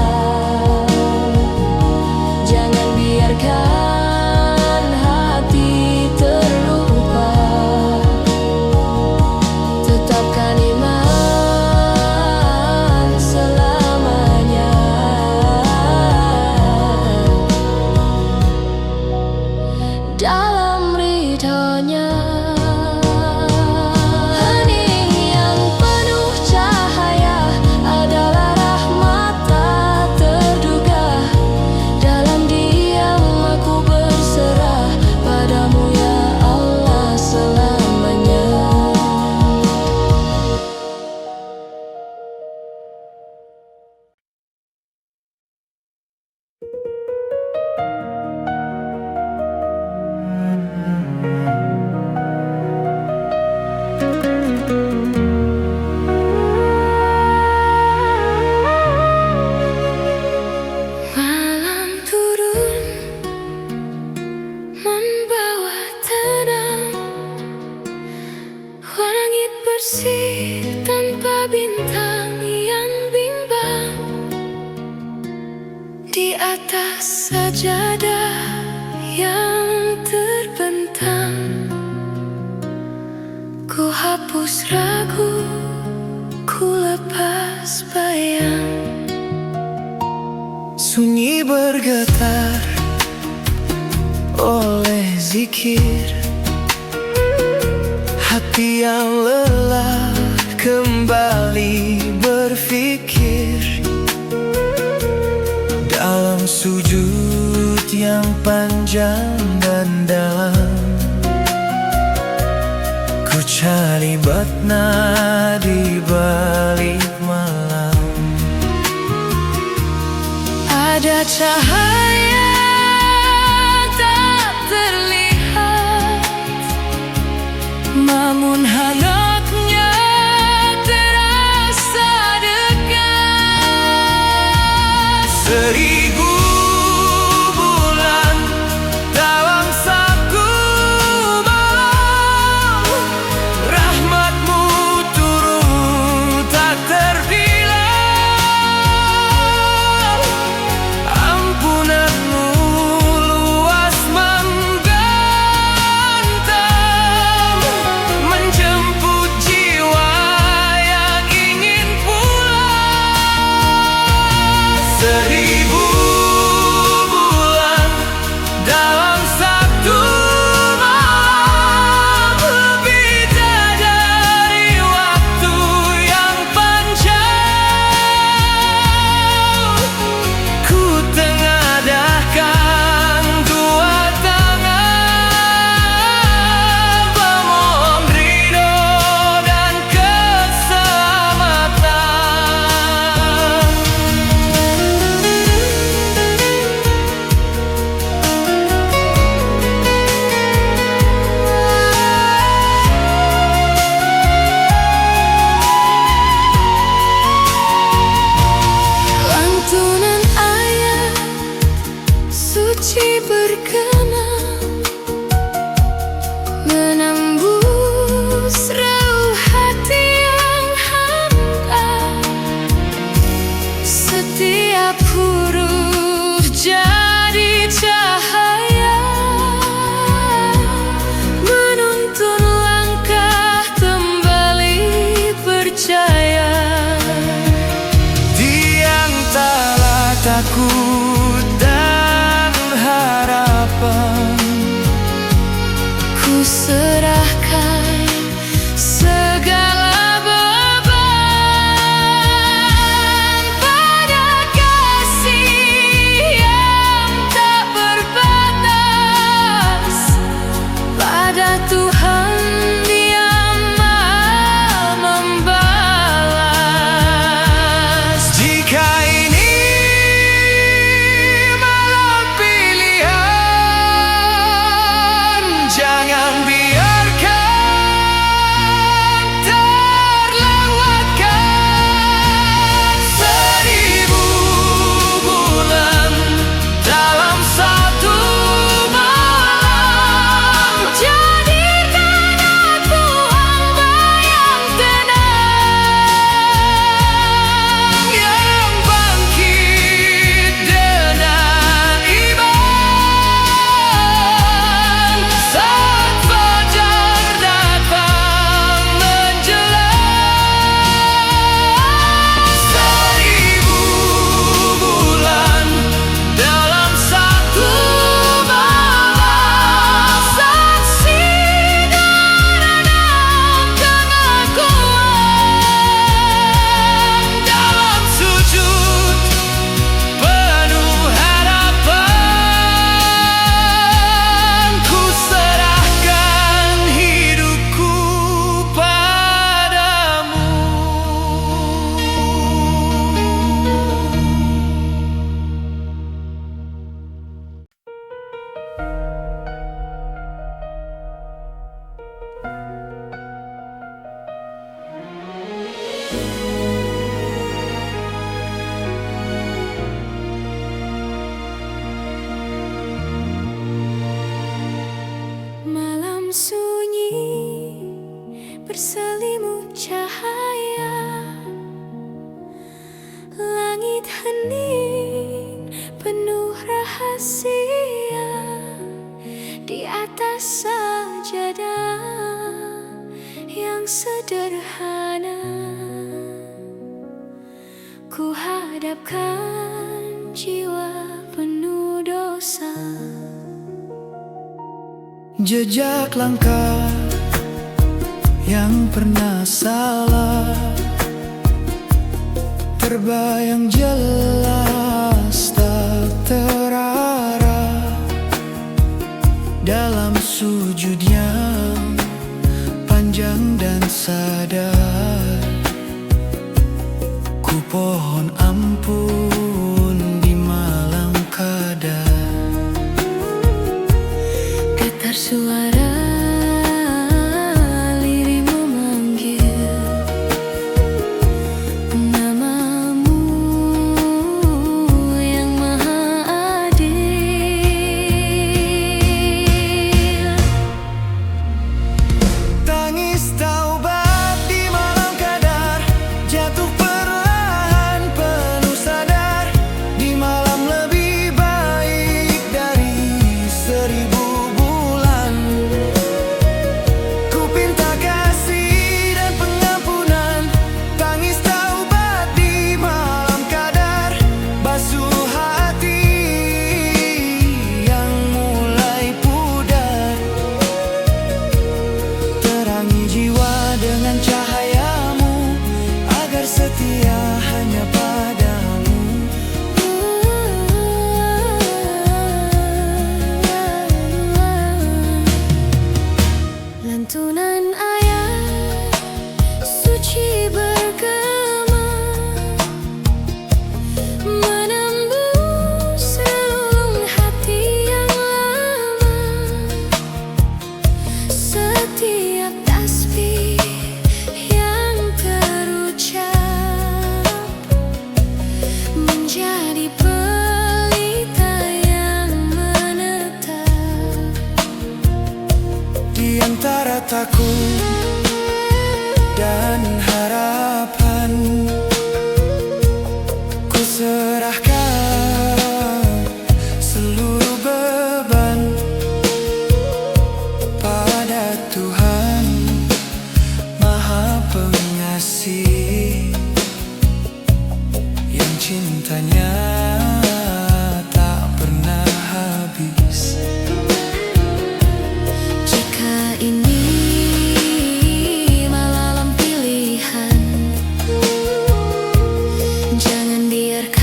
jangan biarkan hati terlupa. Tetapkan iman selamanya. Dalam ridhonya. Hening yang penuh cahaya adalah rahmat tak terduga. Dalam diam aku berserah padamu ya Allah selamanya. Malam turun membawa tenang, langit bersih tanpa bintang yang bimbang. Di atas sajadah yang terbentang, ku hapus ragu, ku lepas bayang. Sunyi bergetar oleh zikir, hati yang lelah kembali berfikir. Dalam sujud yang panjang dan dalam, ku cari makna di balik malam. Ada cahaya tak terlihat, namun hangatnya terasa dekat. Seribu bulan dalam satu malam, rahmatmu turun tak terbilang. Ampunanmu suci bergema, menembus relung hati yang hampa. Setiap huruf jadi cahaya, menuntun langkah kembali percaya. Di antara takut dan harapan, ku serahkan segala beban pada kasih yang tak berbatas, pada Tuhan yang Maha membalas. jika ini malam pilihan, jangan biarkan terlewatkan. 1000 bulan dalam satu malam, Jadikan aku hamba yang tenang, yang bangkit dengan iman saat fajar datang menjelang. 1000 bulan dalam satu malam, saksi dan pengakuan. dalam sujud penuh harapan, ku serahkan hidupku padamu. Malam sunyi berselimut cahaya, langit hening penuh rahasia. Di atas sajadah yang sederhana, ku hadapkan jiwa penuh dosa. Jejak langkah yang pernah salah terbayang jelas, tak terarah. Dalam sujud yang panjang dan sadar, ku pohon ampun di malam kadar. Getar suara lirikmu manggil namamu yang maha adil. Tangis taubat di malam kadar, jatuh perlahan penuh sadar. Di malam lebih baik dari 1000 bulan kataku dan harapan. Ku serahkan seluruh beban pada Tuhan Maha Pengasih, yang cintanya tak pernah habis. Jika ini malam pilihan, jangan biarkan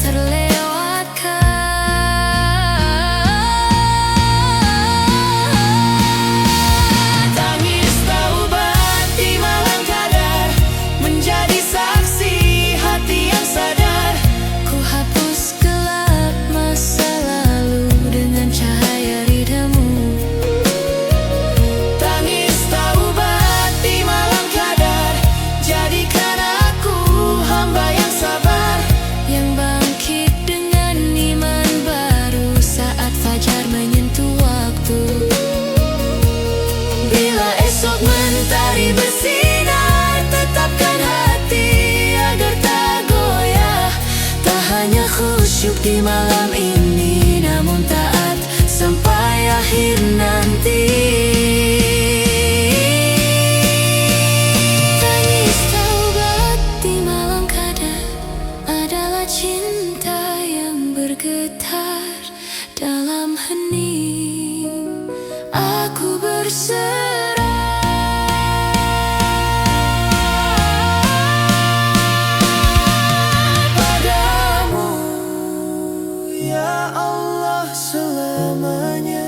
terlewatkan. Tangis taubat di malam kadar, menjadi saksi hati yang sadar. Ku hapus gelap masa lalu dengan cahaya ridhamu. Tangis taubat di malam kadar, jadikan aku hamba yang sabar, yang bangkit dengan iman baru saat fajar menyentuh waktu. Bila esok mentari bersinar, tetapkan hati agar tak goyah. Tak hanya khusyuk di malam ini, namun taat sampai akhir nanti. Tangis taubat di malam kadar adalah cinta yang bergetar dalam hening. Aku berserah Padamu ya Allah selamanya.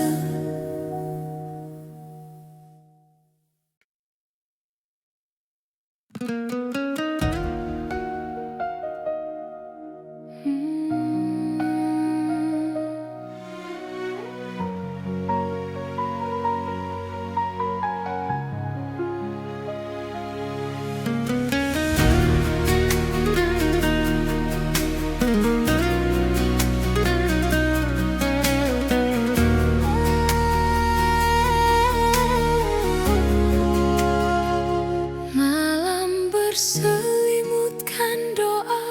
Malam berselimutkan doa,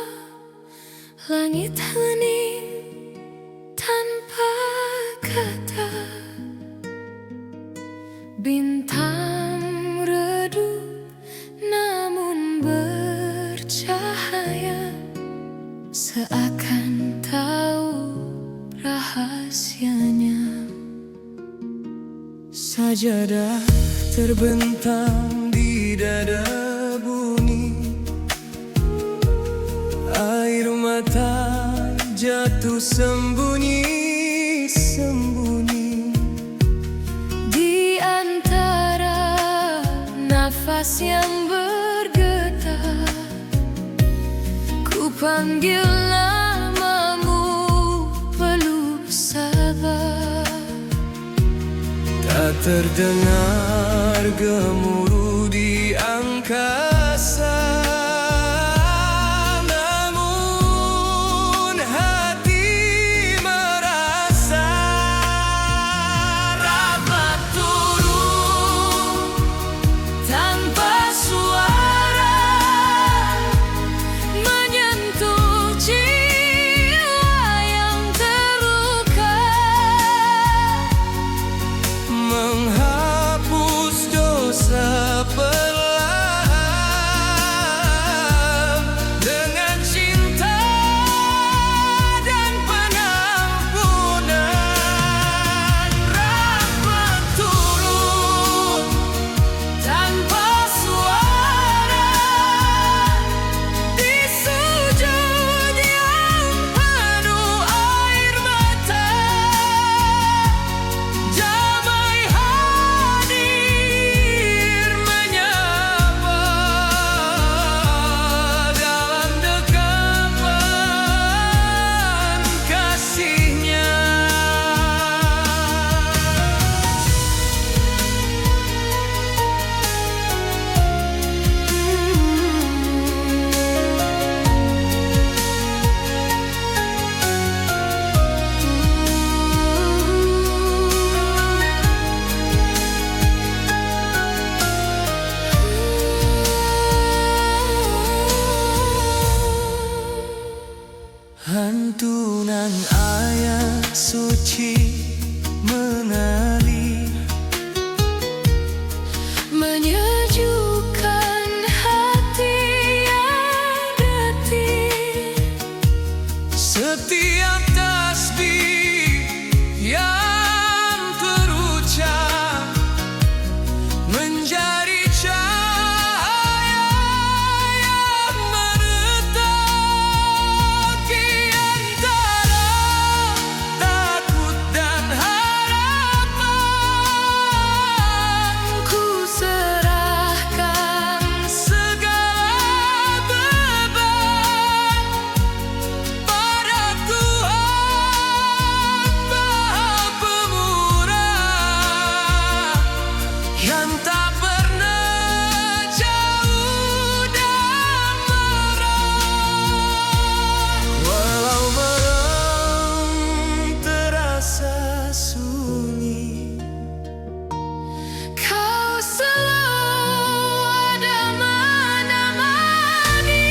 langit hening tanpa kata. Bintang redup namun bercahaya, seakan tahu rahasianya. Sajadah terbentang di dada bunyi, air mata jatuh sembunyi-sembunyi. Di antara nafas yang bergetar, ku panggil namamu peluh sabar. Tak terdengar gemuruh di angkasa, namun hati merasa rahmat turun Tanpa suara menyentuh jiwa yang terluka, menghapus dosa perlahan. Santunan ayat suci mengalir, menyejukkan hati yang letih. setiap tasbih yang terucap menjadi cahaya yang menetak di antara takut dan harapan. Ku serahkan Segala beban pada Tuhan Maha Pemurah, yang tak pernah jauh dan marah. Walau malam terasa sunyi, Kau selalu ada menemani.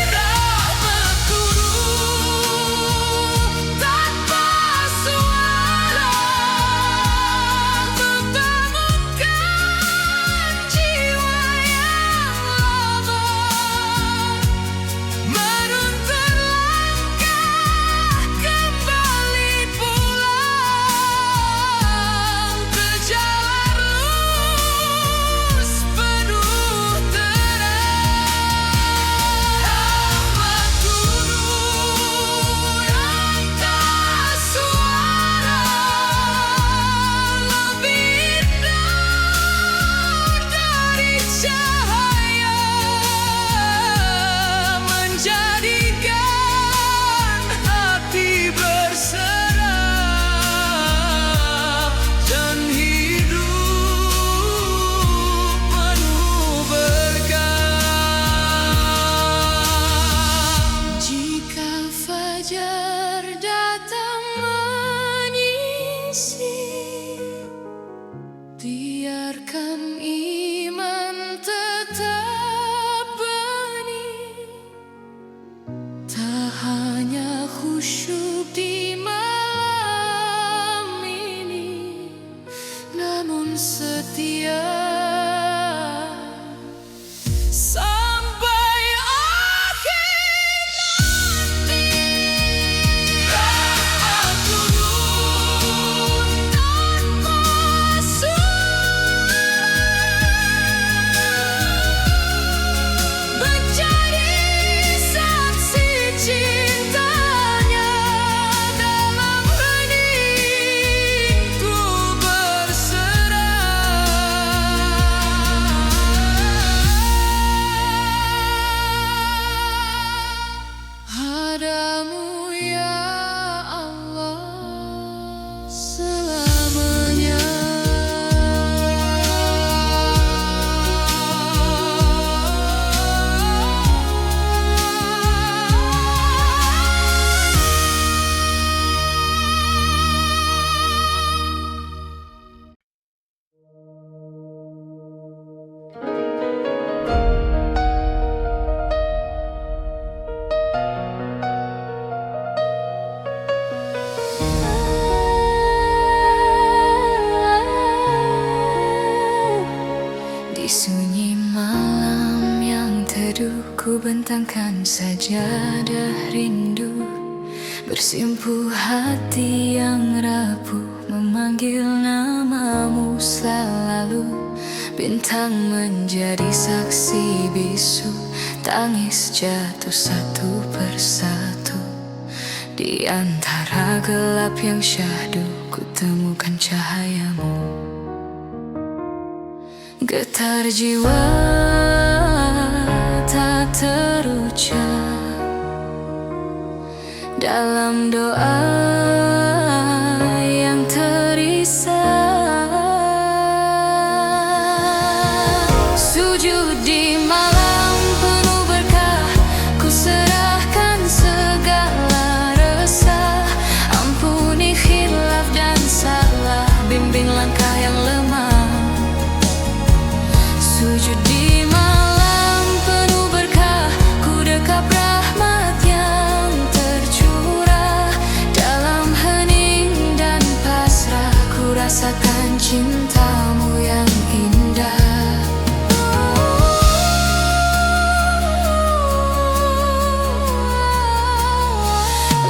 rahmat turun tanpa suara, mentemukan jiwa yang lama, menuntun langkah kembali pulang ke jalan lurus penuh terang. Rahmat turun yang tak suara, lebih indah dari cahaya, menjadikan hati berserah dan hidup penuh berkah. Jika fajar datang menyisir, biarkan iman tetap benih. Tak hanya khusyuk di malam ini, namun setia Sampai akhir nanti. Rahmat turun tanpa suara, menjadi saksi cintanya dalam heningku berserah. Padamu ya Allah selamanya. Di sunyi malam yang teduh, ku bentangkan sajadah rindu, bersimpuh hati yang rapuh, memanggil namamu selalu. Bintang menjadi saksi bisu, tangis jatuh satu persatu. Di antara gelap yang syahdu, ku temukan cahayamu. Getar jiwa tak terucap dalam doa yang terisak. Sujud di malam penuh berkah, ku serahkan segala resah. Ampuni khilaf dan salah, bimbing langkah yang lemah. Sujud di malam penuh berkah, ku dekap rahmat yang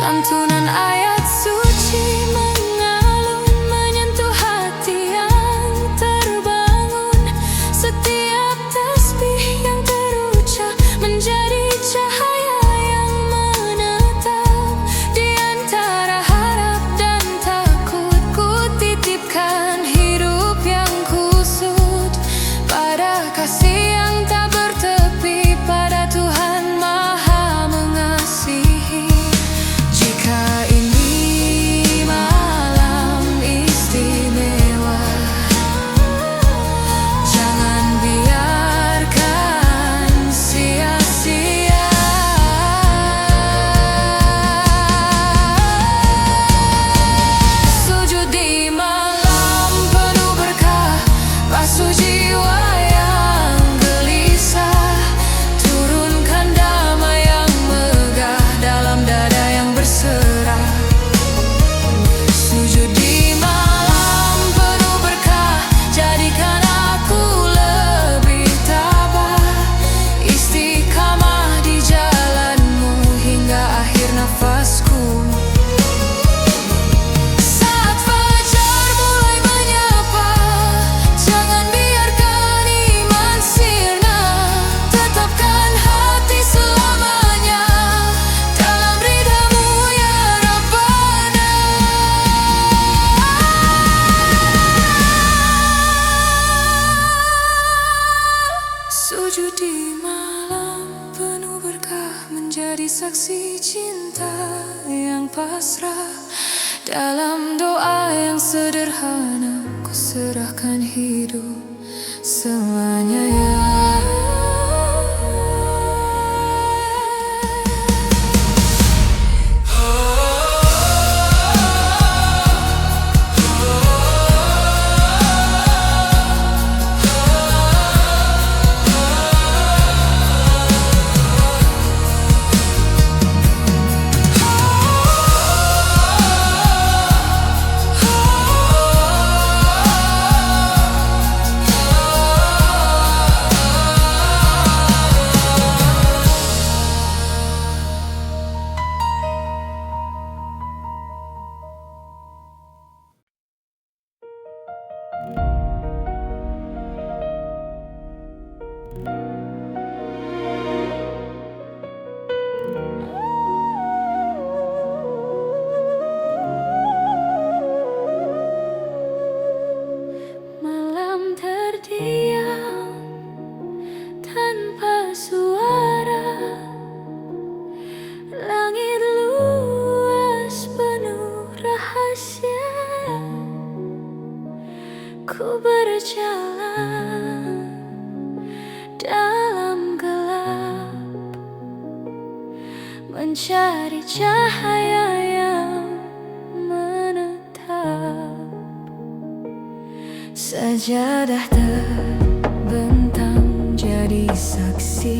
Lantunan ayat suci mengalun menyentuh hati yang terbangun. Setiap tasbih yang terucap menjadi cahaya yang menetap. Di antara harap dan takut, ku titipkan hidup yang kusut pada kasih yang tak bertepi, pada Tuhan Maha Mengasihi. Jika ini malam istimewa, jangan biarkan sia-sia. Sujud di malam penuh berkah, basuh jiwa yang gelisah, turunkan damai yang megah dalam dada yang berserah. Sujud di malam penuh berkah, jadikan aku lebih tabah, istiqamah di jalanmu hingga akhir nafasku. Saat fajar mulai menyapa, jangan biarkan iman sirna. Tetapkan hati selamanya dalam ridha-Mu ya Rabbana. Sujud di malam penuh berkah, menjadi saksi cinta yang pasrah. Dalam doa yang sederhana, ku serahkan hidup semuanya ya. Malam terdiam tanpa suara, langit luas penuh rahasia. Ku berjalan dalam gelap, mencari cahaya yang menetap. Sajadah terbentang jadi saksi,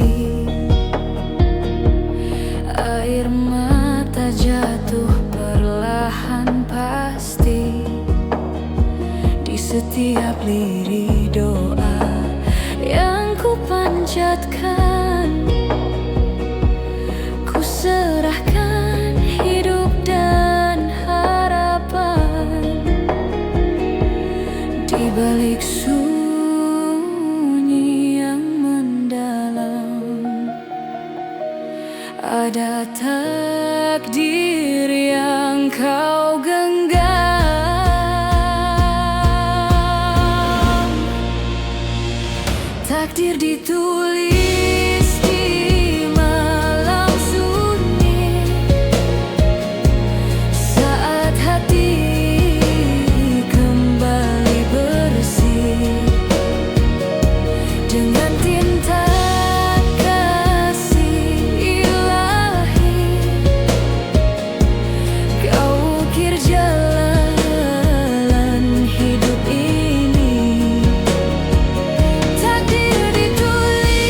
air mata jatuh perlahan pasti. Di setiap lirik doa yang ku panjatkan, ku serahkan hidup dan harapan. Di balik sunyi yang mendalam, ada takdir yang kau genggam. Takdir ditulis di malam sunyi, saat hati kembali bersih dengan tinta kasih ilahi. Kau ukir jalan hidup ini. Takdir ditulis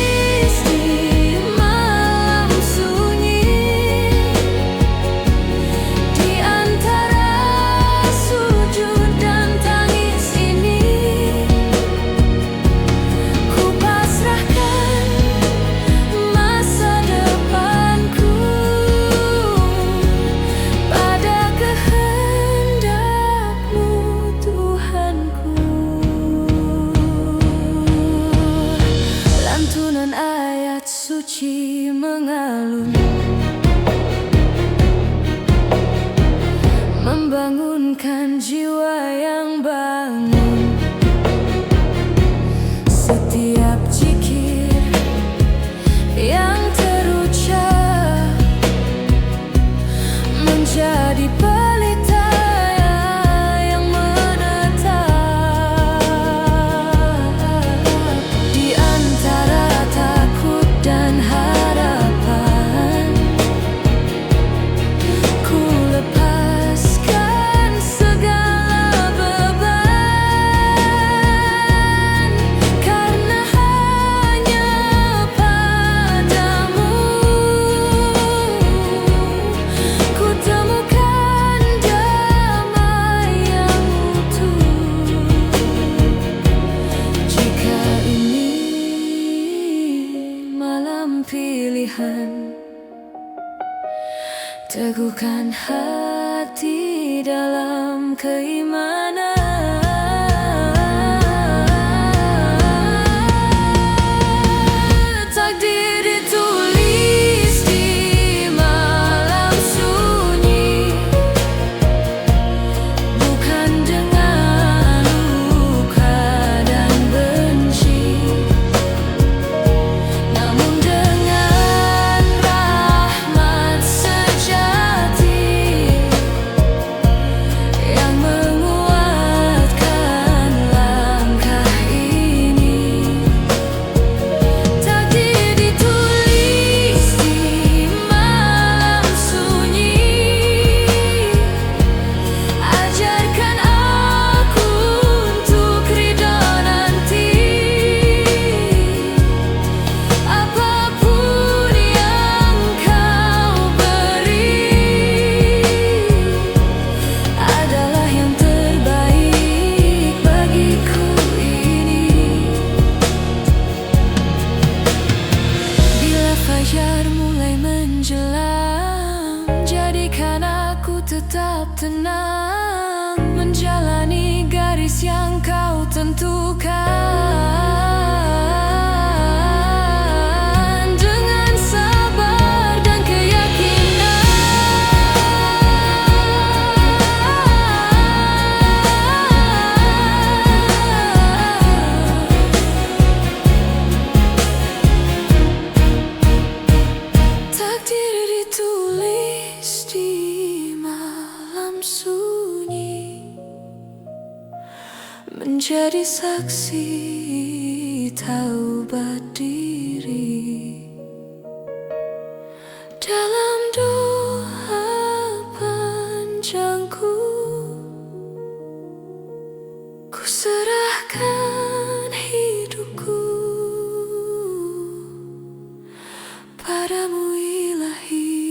teguhkan hati dalam keimanan. Takdir ditulis di malam sunyi, bukan dengan luka dan benci, namun dengan rahmat sejati yang menguatkan langkah ini. Takdir ditulis di malam sunyi, ajarkan aku untuk ridho nanti. Apapun yang kau beri adalah yang terbaik bagiku ini. Bila fajar mulai menjelang, jadikan aku tetap tenang menjalani garis yang kau tentukan dengan sabar dan keyakinan. Takdir ditulis di malam sunyi, menjadi saksi taubat diri. Dalam doa panjangku, ku serahkan hidupku padamu ilahi.